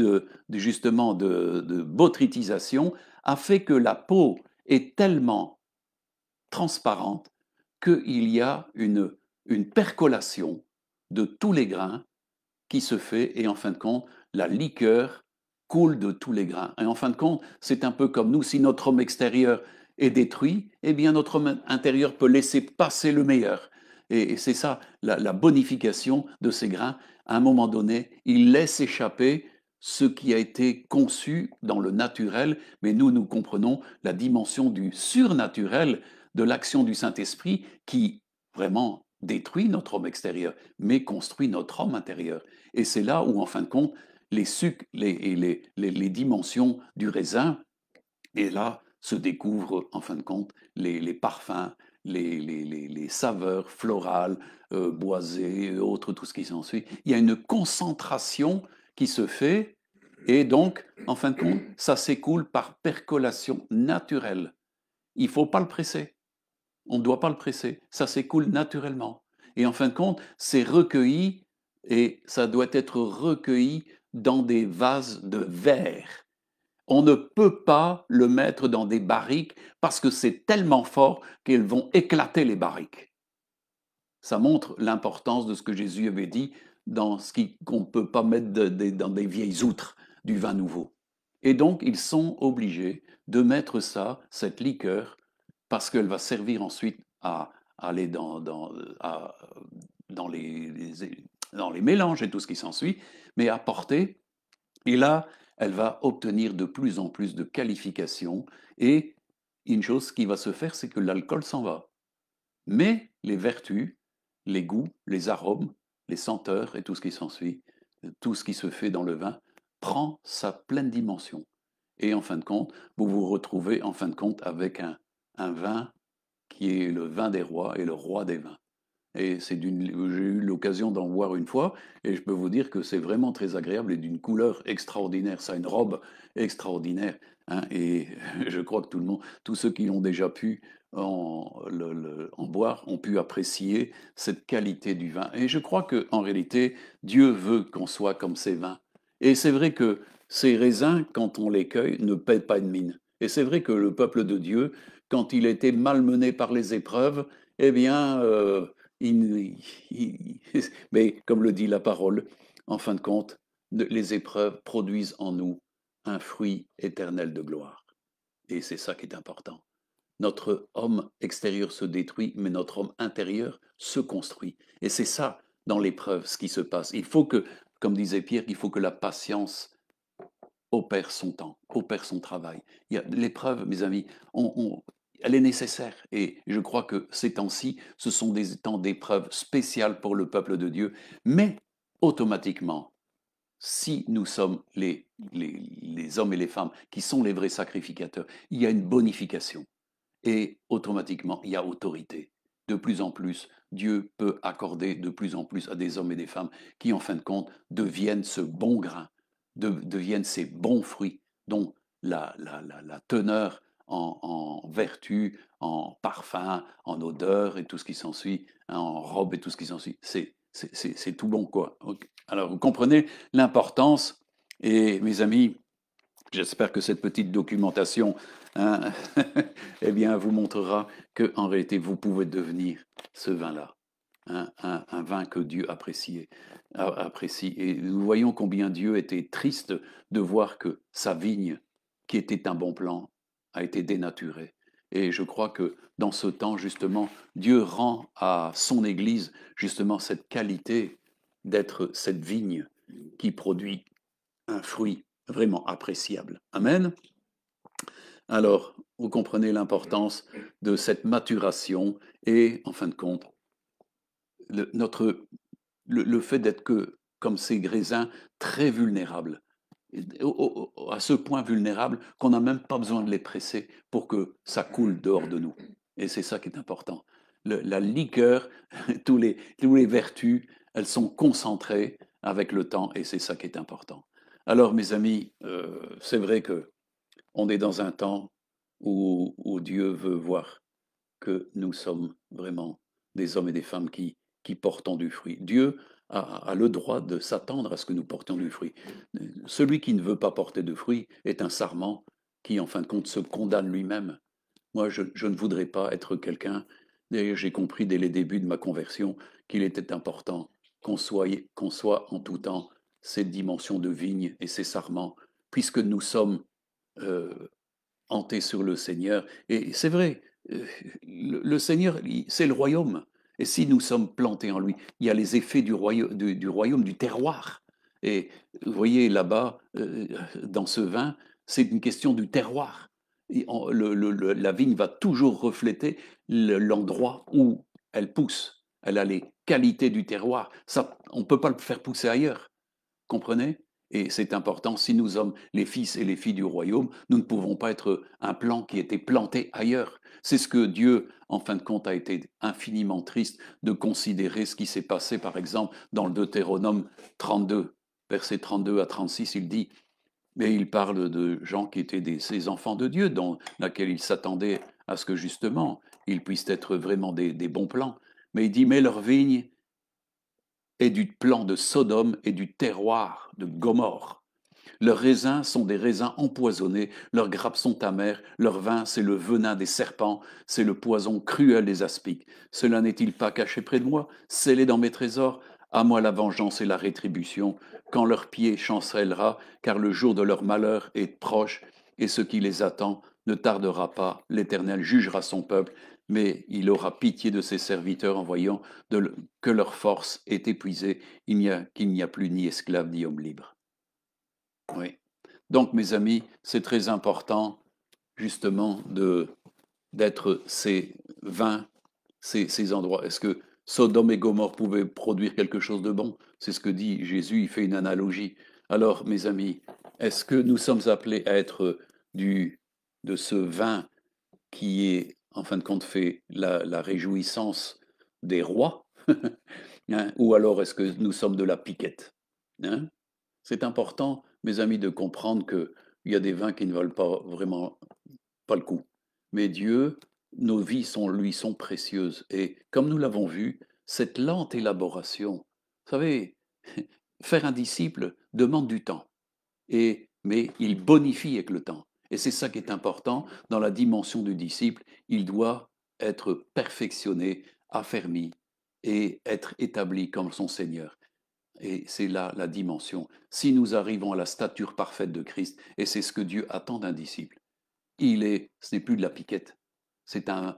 justement de botrytisation a fait que la peau est tellement transparente qu'il y a une percolation de tous les grains qui se fait et en fin de compte, la liqueur coule de tous les grains. Et en fin de compte, c'est un peu comme nous, si notre homme extérieur est détruit, eh bien notre homme intérieur peut laisser passer le meilleur. Et c'est ça, la bonification de ces grains. À un moment donné, il laisse échapper ce qui a été conçu dans le naturel, mais nous comprenons la dimension du surnaturel de l'action du Saint-Esprit qui vraiment détruit notre homme extérieur, mais construit notre homme intérieur. Et c'est là où, en fin de compte, les sucs et les dimensions du raisin, et là se découvrent, en fin de compte, les parfums, les saveurs florales, boisées, et autres, tout ce qui s'ensuit. Il y a une concentration qui se fait et donc, en fin de compte, ça s'écoule par percolation naturelle. Il ne faut pas le presser. On ne doit pas le presser. Ça s'écoule naturellement. Et en fin de compte, c'est recueilli et ça doit être recueilli dans des vases de verre. On ne peut pas le mettre dans des barriques parce que c'est tellement fort qu'elles vont éclater les barriques. Ça montre l'importance de ce que Jésus avait dit dans ce qu'on ne peut pas mettre dans des vieilles outres du vin nouveau. Et donc, ils sont obligés de mettre ça, cette liqueur, parce qu'elle va servir ensuite à aller dans dans les mélanges et tout ce qui s'ensuit, mais à porter. Et là, elle va obtenir de plus en plus de qualifications. Et une chose qui va se faire, c'est que l'alcool s'en va. Mais les vertus, les goûts, les arômes, les senteurs et tout ce qui s'ensuit, tout ce qui se fait dans le vin, prend sa pleine dimension. Et en fin de compte, vous vous retrouvez en fin de compte avec un vin qui est le vin des rois et le roi des vins. Et j'ai eu l'occasion d'en voir une fois, et je peux vous dire que c'est vraiment très agréable et d'une couleur extraordinaire. Ça a une robe extraordinaire, hein, et je crois que tout le monde, tous ceux qui ont déjà pu en boire ont pu apprécier cette qualité du vin. Et je crois qu'en réalité, Dieu veut qu'on soit comme ces vins. Et c'est vrai que ces raisins, quand on les cueille, ne paient pas de mine. Et c'est vrai que le peuple de Dieu, quand il était malmené par les épreuves, eh bien, il- il- mais comme le dit la parole, en fin de compte, les épreuves produisent en nous un fruit éternel de gloire. Et c'est ça qui est important. Notre homme extérieur se détruit, mais notre homme intérieur se construit. Et c'est ça, dans l'épreuve, ce qui se passe. Il faut que, comme disait Pierre, il faut que la patience opère son temps, opère son travail. L'épreuve, mes amis, elle est nécessaire. Et je crois que ces temps-ci, ce sont des temps d'épreuve spéciales pour le peuple de Dieu. Mais automatiquement, si nous sommes les hommes et les femmes qui sont les vrais sacrificateurs, il y a une bonification. Et automatiquement, il y a autorité. De plus en plus, Dieu peut accorder de plus en plus à des hommes et des femmes qui, en fin de compte, deviennent ce bon grain, deviennent ces bons fruits dont la teneur en vertu, en parfum, en odeur et tout ce qui s'ensuit, hein, en robe et tout ce qui s'ensuit, c'est tout bon, quoi. Alors, vous comprenez l'importance, et mes amis, j'espère que cette petite documentation, hein, eh bien, vous montrera qu'en réalité, vous pouvez devenir ce vin-là, hein, un vin que Dieu apprécie. Et nous voyons combien Dieu était triste de voir que sa vigne, qui était un bon plan, a été dénaturée. Et je crois que dans ce temps, justement, Dieu rend à son Église justement cette qualité d'être cette vigne qui produit un fruit vraiment appréciable. Amen. Alors, vous comprenez l'importance de cette maturation et, en fin de compte, le fait d'être que, comme ces graisins, très vulnérables, à ce point vulnérables qu'on n'a même pas besoin de les presser pour que ça coule dehors de nous. Et c'est ça qui est important. La liqueur, tous les vertus, elles sont concentrées avec le temps et c'est ça qui est important. Alors, mes amis, c'est vrai que on est dans un temps où Dieu veut voir que nous sommes vraiment des hommes et des femmes qui portons du fruit. Dieu a le droit de s'attendre à ce que nous portions du fruit. Celui qui ne veut pas porter de fruit est un sarment qui, en fin de compte, se condamne lui-même. Moi, je ne voudrais pas être quelqu'un, et j'ai compris dès les débuts de ma conversion qu'il était important qu'on soit en tout temps cette dimension de vigne et ces sarments, puisque nous sommes euh, hantés sur le Seigneur. Et c'est vrai, le Seigneur, c'est le royaume. Et si nous sommes plantés en lui, il y a les effets du royaume, du terroir. Et vous voyez là-bas, dans ce vin, c'est une question du terroir. La vigne va toujours refléter l'endroit où elle pousse. Elle a les qualités du terroir. Ça, on ne peut pas le faire pousser ailleurs. Comprenez? Et c'est important, si nous sommes les fils et les filles du royaume, nous ne pouvons pas être un plan qui était planté ailleurs. C'est ce que Dieu, en fin de compte, a été infiniment triste de considérer ce qui s'est passé, par exemple, dans le Deutéronome 32, versets 32 à 36, il dit, mais il parle de gens qui étaient ces enfants de Dieu, dans laquelle il s'attendait à ce que justement ils puissent être vraiment des bons plans. Mais il dit, mais leur vigne est du plan de Sodome et du terroir de Gomorre. Leurs raisins sont des raisins empoisonnés, leurs grappes sont amères, leur vin c'est le venin des serpents, c'est le poison cruel des aspics. Cela n'est-il pas caché près de moi, scellé dans mes trésors? À moi la vengeance et la rétribution, quand leur pied chancellera, car le jour de leur malheur est proche, et ce qui les attend ne tardera pas. L'Éternel jugera son peuple, mais il aura pitié de ses serviteurs en voyant que leur force est épuisée, qu'il n'y a plus ni esclave ni homme libre. Oui. Donc, mes amis, c'est très important, justement, d'être ces vins, ces endroits. Est-ce que Sodome et Gomorrhe pouvaient produire quelque chose de bon? C'est ce que dit Jésus, il fait une analogie. Alors, mes amis, est-ce que nous sommes appelés à être de ce vin qui est, en fin de compte, fait la réjouissance des rois? Hein? Ou alors est-ce que nous sommes de la piquette? Hein? C'est important, mes amis, de comprendre qu'il y a des vins qui ne valent pas vraiment pas le coup. Mais Dieu, nos vies lui sont précieuses. Et comme nous l'avons vu, cette lente élaboration, vous savez, faire un disciple demande du temps, mais il bonifie avec le temps. Et c'est ça qui est important dans la dimension du disciple. Il doit être perfectionné, affermi et être établi comme son Seigneur. Et c'est là la dimension. Si nous arrivons à la stature parfaite de Christ, et c'est ce que Dieu attend d'un disciple, ce n'est plus de la piquette, c'est un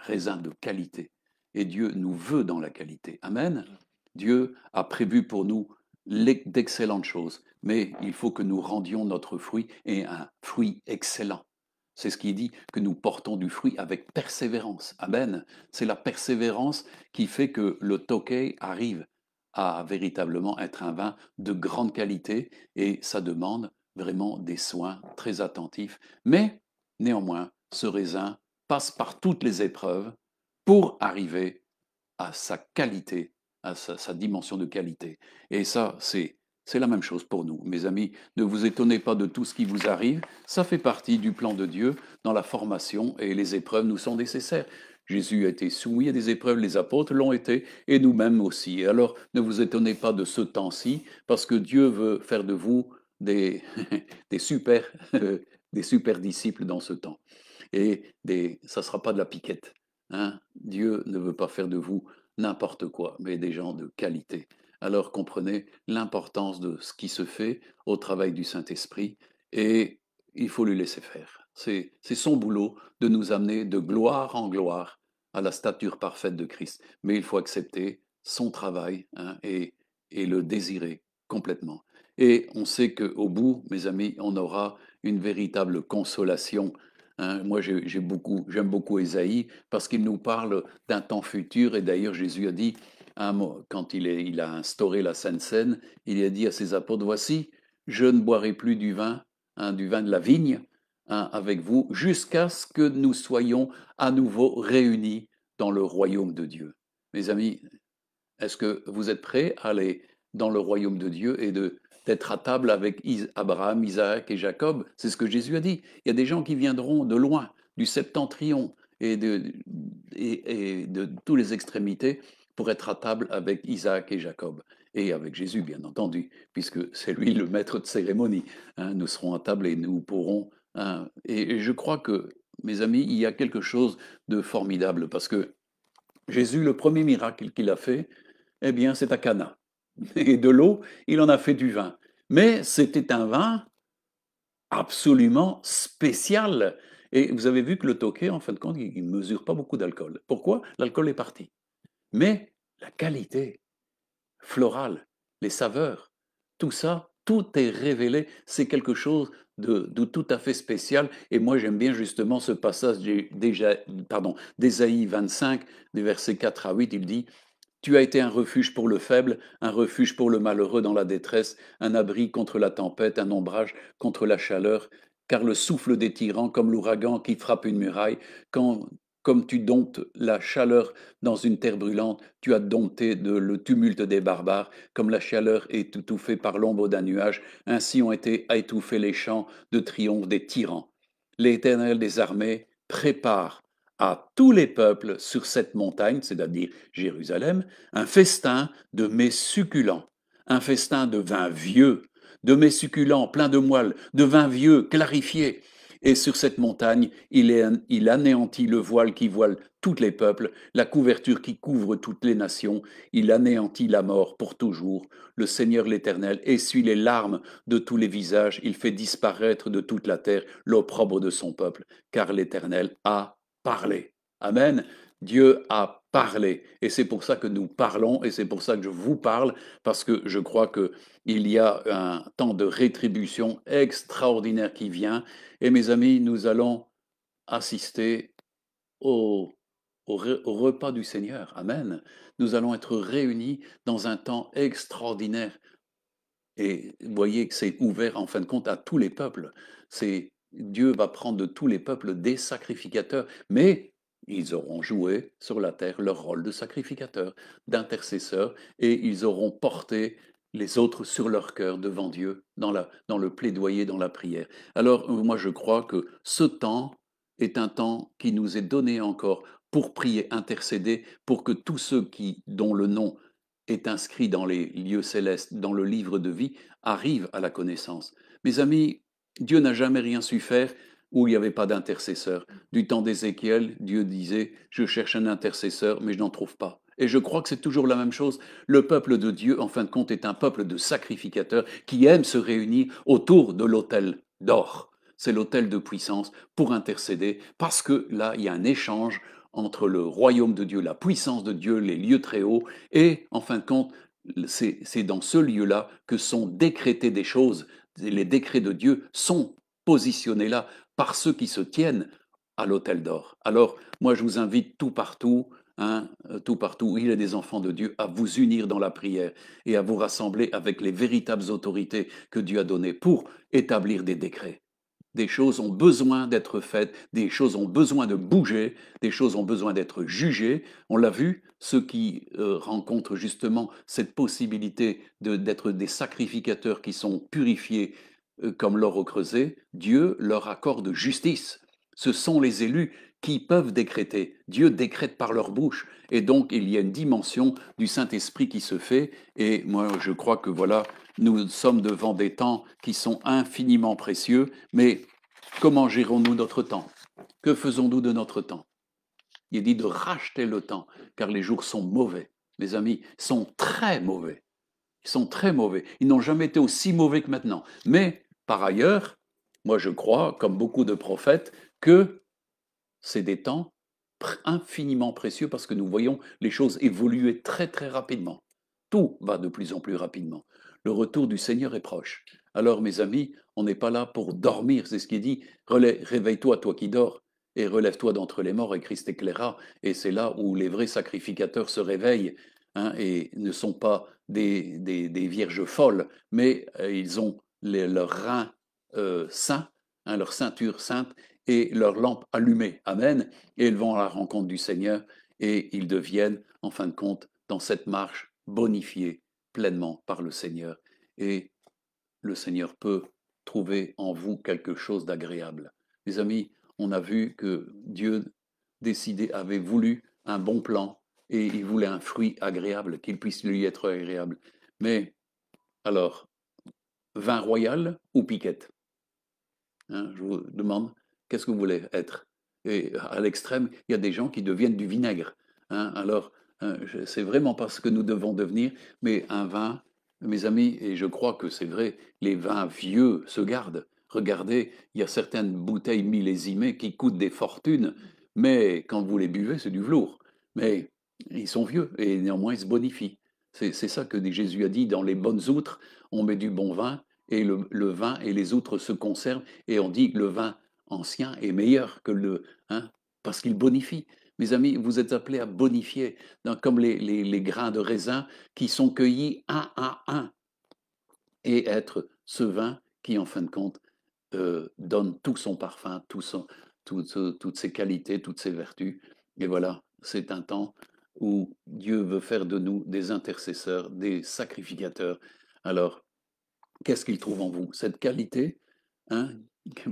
raisin de qualité. Et Dieu nous veut dans la qualité. Amen. Dieu a prévu pour nous d'excellentes choses, mais il faut que nous rendions notre fruit et un fruit excellent. C'est ce qui dit que nous portons du fruit avec persévérance. Amen. C'est la persévérance qui fait que le Tokay arrive à véritablement être un vin de grande qualité et ça demande vraiment des soins très attentifs. Mais néanmoins, ce raisin passe par toutes les épreuves pour arriver à sa qualité, à sa dimension de qualité. Et ça, c'est la même chose pour nous. Mes amis, ne vous étonnez pas de tout ce qui vous arrive, ça fait partie du plan de Dieu dans la formation et les épreuves nous sont nécessaires. Jésus a été soumis à des épreuves, les apôtres l'ont été, et nous-mêmes aussi. Et alors, ne vous étonnez pas de ce temps-ci, parce que Dieu veut faire de vous des, des, super, des super disciples dans ce temps. Et ça ne sera pas de la piquette. Hein. Dieu ne veut pas faire de vous n'importe quoi, mais des gens de qualité. Alors comprenez l'importance de ce qui se fait au travail du Saint-Esprit et il faut lui laisser faire. C'est son boulot de nous amener de gloire en gloire à la stature parfaite de Christ. Mais il faut accepter son travail hein, et le désirer complètement. Et on sait qu'au bout, mes amis, on aura une véritable consolation. Hein. Moi, j'aime beaucoup Ésaïe parce qu'il nous parle d'un temps futur. Et d'ailleurs, Jésus a dit, quand il a instauré la Sainte Seine, il a dit à ses apôtres, voici, je ne boirai plus du vin de la vigne avec vous, jusqu'à ce que nous soyons à nouveau réunis dans le royaume de Dieu. Mes amis, est-ce que vous êtes prêts à aller dans le royaume de Dieu et d'être à table avec Abraham, Isaac et Jacob? C'est ce que Jésus a dit. Il y a des gens qui viendront de loin, du septentrion et de toutes les extrémités pour être à table avec Isaac et Jacob. Et avec Jésus, bien entendu, puisque c'est lui le maître de cérémonie. Hein, nous serons à table et nous pourrons. Hein, et je crois que, mes amis, il y a quelque chose de formidable parce que Jésus, le premier miracle qu'il a fait, eh bien, c'est à Cana. Et de l'eau, il en a fait du vin. Mais c'était un vin absolument spécial. Et vous avez vu que le Tokay, en fin de compte, il ne mesure pas beaucoup d'alcool. Pourquoi? L'alcool est parti. Mais la qualité florale, les saveurs, tout ça, tout est révélé. C'est quelque chose de tout à fait spécial. Et moi, j'aime bien justement ce passage d'Ésaïe 25, des versets 4 à 8. Il dit Tu as été un refuge pour le faible, un refuge pour le malheureux dans la détresse, un abri contre la tempête, un ombrage contre la chaleur, car le souffle des tyrans, comme l'ouragan qui frappe une muraille, quand, comme tu domptes la chaleur dans une terre brûlante, tu as dompté le tumulte des barbares, comme la chaleur est étouffée par l'ombre d'un nuage, ainsi ont été étouffés les chants de triomphe des tyrans. L'Éternel des armées prépare à tous les peuples sur cette montagne, c'est-à-dire Jérusalem, un festin de mets succulents, un festin de vin vieux, de mets succulents pleins de moelle, de vin vieux clarifié. Et sur cette montagne, il anéantit le voile qui voile tous les peuples, la couverture qui couvre toutes les nations, il anéantit la mort pour toujours. Le Seigneur l'Éternel essuie les larmes de tous les visages, il fait disparaître de toute la terre l'opprobre de son peuple, car l'Éternel a parlé. Amen. Dieu a parlé. Et c'est pour ça que nous parlons et c'est pour ça que je vous parle, parce que je crois qu'il y a un temps de rétribution extraordinaire qui vient. Et mes amis, nous allons assister au, au repas du Seigneur. Amen. Nous allons être réunis dans un temps extraordinaire. Et vous voyez que c'est ouvert en fin de compte à tous les peuples. C'est Dieu va prendre de tous les peuples des sacrificateurs, mais ils auront joué sur la terre leur rôle de sacrificateurs, d'intercesseurs, et ils auront porté les autres sur leur cœur devant Dieu, dans le plaidoyer, dans la prière. Alors, moi, je crois que ce temps est un temps qui nous est donné encore pour prier, intercéder, pour que tous ceux dont le nom est inscrit dans les lieux célestes, dans le livre de vie, arrive à la connaissance. Mes amis, Dieu n'a jamais rien su faire où il n'y avait pas d'intercesseur. Du temps d'Ézéchiel, Dieu disait, je cherche un intercesseur, mais je n'en trouve pas. Et je crois que c'est toujours la même chose. Le peuple de Dieu, en fin de compte, est un peuple de sacrificateurs qui aime se réunir autour de l'autel d'or. C'est l'autel de puissance pour intercéder, parce que là, il y a un échange entre le royaume de Dieu, la puissance de Dieu, les lieux très hauts, et en fin de compte, c'est dans ce lieu-là que sont décrétées des choses. Les décrets de Dieu sont positionnés là par ceux qui se tiennent à l'autel d'or. Alors, moi, je vous invite tout partout où il y a des enfants de Dieu, à vous unir dans la prière et à vous rassembler avec les véritables autorités que Dieu a données pour établir des décrets. Des choses ont besoin d'être faites, des choses ont besoin de bouger, des choses ont besoin d'être jugées. On l'a vu, ceux qui rencontrent justement cette possibilité d'être des sacrificateurs qui sont purifiés comme l'or au creuset, Dieu leur accorde justice. Ce sont les élus qui peuvent décréter. Dieu décrète par leur bouche. Et donc, il y a une dimension du Saint-Esprit qui se fait. Et moi, je crois que voilà, nous sommes devant des temps qui sont infiniment précieux, mais comment gérons-nous notre temps? Que faisons-nous de notre temps? Il est dit de racheter le temps, car les jours sont mauvais. Mes amis, sont très mauvais. Ils sont très mauvais. Ils n'ont jamais été aussi mauvais que maintenant. Mais, par ailleurs, moi je crois, comme beaucoup de prophètes, que c'est des temps infiniment précieux parce que nous voyons les choses évoluer très très rapidement. Tout va de plus en plus rapidement. Le retour du Seigneur est proche. Alors mes amis, on n'est pas là pour dormir, c'est ce qui est dit. Réveille-toi, toi qui dors, et relève-toi d'entre les morts, et Christ éclairera. Et c'est là où les vrais sacrificateurs se réveillent, et ne sont pas des vierges folles, mais ils ont leurs reins saints, leur ceinture sainte, et leur lampe allumée. Amen. Et ils vont à la rencontre du Seigneur et ils deviennent, en fin de compte, dans cette marche, bonifiés pleinement par le Seigneur. Et le Seigneur peut trouver en vous quelque chose d'agréable. Mes amis, on a vu que Dieu avait voulu un bon plan et il voulait un fruit agréable, qu'il puisse lui être agréable. Mais alors, vin royal ou piquette? Je vous demande, qu'est-ce que vous voulez être? Et à l'extrême, il y a des gens qui deviennent du vinaigre. Alors, c'est vraiment pas ce que nous devons devenir, mais un vin, mes amis, et je crois que c'est vrai, les vins vieux se gardent. Regardez, il y a certaines bouteilles millésimées qui coûtent des fortunes, mais quand vous les buvez, c'est du velours. Mais ils sont vieux et néanmoins ils se bonifient. C'est ça que Jésus a dit, dans les bonnes outres, on met du bon vin et le vin et les outres se conservent et on dit que le vin ancien est meilleur que parce qu'il bonifie. Mes amis, vous êtes appelés à bonifier, comme les grains de raisin qui sont cueillis un à un, et être ce vin qui, en fin de compte, donne tout son parfum, toutes ses qualités, toutes ses vertus. Et voilà, c'est un temps où Dieu veut faire de nous des intercesseurs, des sacrificateurs. Alors, qu'est-ce qu'il trouve en vous? Cette qualité, hein?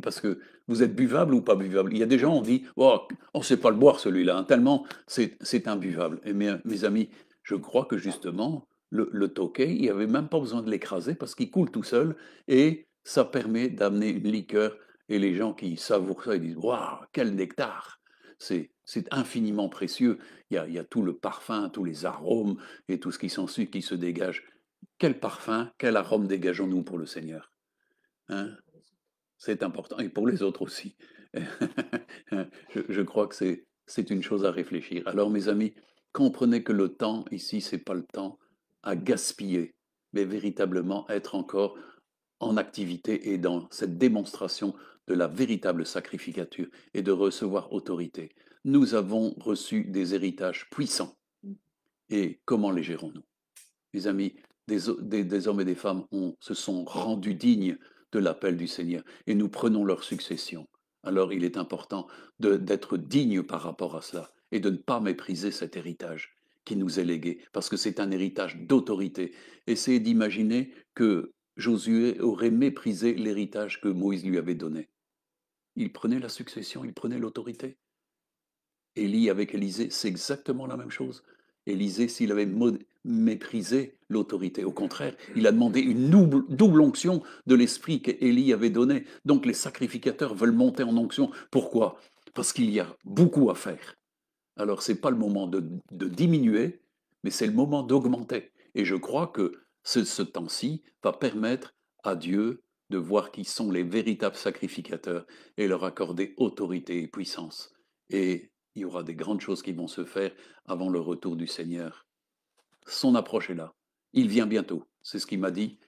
Parce que vous êtes buvable ou pas buvable. Il y a des gens, on dit, oh, on ne sait pas le boire celui-là, hein, tellement c'est imbuvable. Et mes amis, je crois que justement, le Tokay, il n'y avait même pas besoin de l'écraser parce qu'il coule tout seul et ça permet d'amener une liqueur. Et les gens qui savourent ça, ils disent, waouh, quel nectar! C'est infiniment précieux. Il y a tout le parfum, tous les arômes et tout ce qui s'ensuit qui se dégage. Quel parfum, quel arôme dégageons-nous pour le Seigneur, hein? C'est important et pour les autres aussi. Je crois que c'est une chose à réfléchir. Alors mes amis, comprenez que le temps ici, c'est pas le temps à gaspiller, mais véritablement être encore en activité et dans cette démonstration de la véritable sacrificature et de recevoir autorité. Nous avons reçu des héritages puissants. Et comment les gérons-nous? Mes amis, des hommes et des femmes se sont rendus dignes de l'appel du Seigneur et nous prenons leur succession. Alors il est important d'être digne par rapport à cela et de ne pas mépriser cet héritage qui nous est légué, parce que c'est un héritage d'autorité. Essayez d'imaginer que Josué aurait méprisé l'héritage que Moïse lui avait donné. Il prenait la succession, il prenait l'autorité. Élie avec Élisée, c'est exactement la même chose. Élisée, s'il avait méprisé l'autorité, au contraire, il a demandé une double onction de l'esprit qu'Élie avait donné. Donc les sacrificateurs veulent monter en onction. Pourquoi? Parce qu'il y a beaucoup à faire. Alors ce n'est pas le moment de diminuer, mais c'est le moment d'augmenter. Et je crois que ce temps-ci va permettre à Dieu de voir qui sont les véritables sacrificateurs et leur accorder autorité et puissance. Et il y aura des grandes choses qui vont se faire avant le retour du Seigneur. Son approche est là. Il vient bientôt, c'est ce qu'il m'a dit.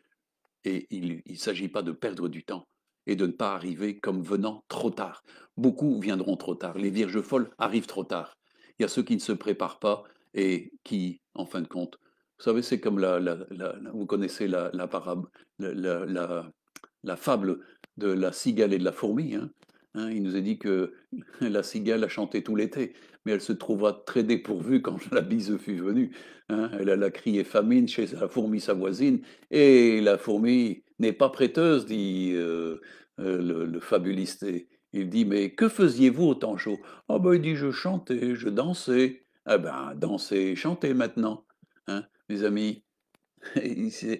Et il ne s'agit pas de perdre du temps et de ne pas arriver comme venant trop tard. Beaucoup viendront trop tard. Les vierges folles arrivent trop tard. Il y a ceux qui ne se préparent pas et qui, en fin de compte, vous savez, c'est comme vous connaissez la parable, la fable de la cigale et de la fourmi, hein. Il nous est dit que la cigale a chanté tout l'été, mais elle se trouva très dépourvue quand la bise fut venue, hein. Elle alla crier famine chez la fourmi sa voisine, et la fourmi n'est pas prêteuse, dit le fabuliste. Et il dit, mais que faisiez-vous au temps chaud? Ah ben, il dit, je chantais, je dansais. Ah ben, dansez, chantez maintenant, hein, mes amis.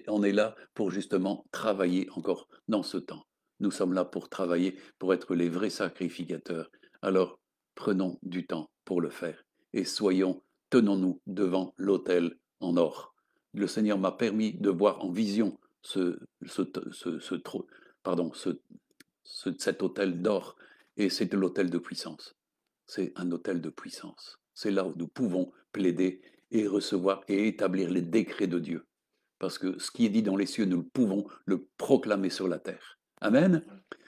On est là pour justement travailler encore dans ce temps. Nous sommes là pour travailler, pour être les vrais sacrificateurs. Alors, prenons du temps pour le faire et tenons-nous devant l'autel en or. Le Seigneur m'a permis de voir en vision cet autel d'or, et c'est l'autel de puissance. C'est un autel de puissance. C'est là où nous pouvons plaider et recevoir et établir les décrets de Dieu, parce que ce qui est dit dans les cieux, nous pouvons le proclamer sur la terre. Amen.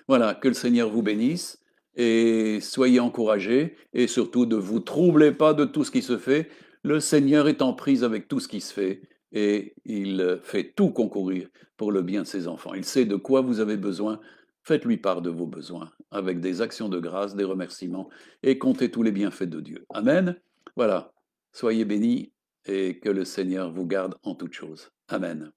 Voilà, que le Seigneur vous bénisse et soyez encouragés et surtout ne vous troublez pas de tout ce qui se fait. Le Seigneur est en prise avec tout ce qui se fait et il fait tout concourir pour le bien de ses enfants. Il sait de quoi vous avez besoin. Faites-lui part de vos besoins avec des actions de grâce, des remerciements et comptez tous les bienfaits de Dieu. Amen. Voilà, soyez bénis et que le Seigneur vous garde en toutes choses. Amen.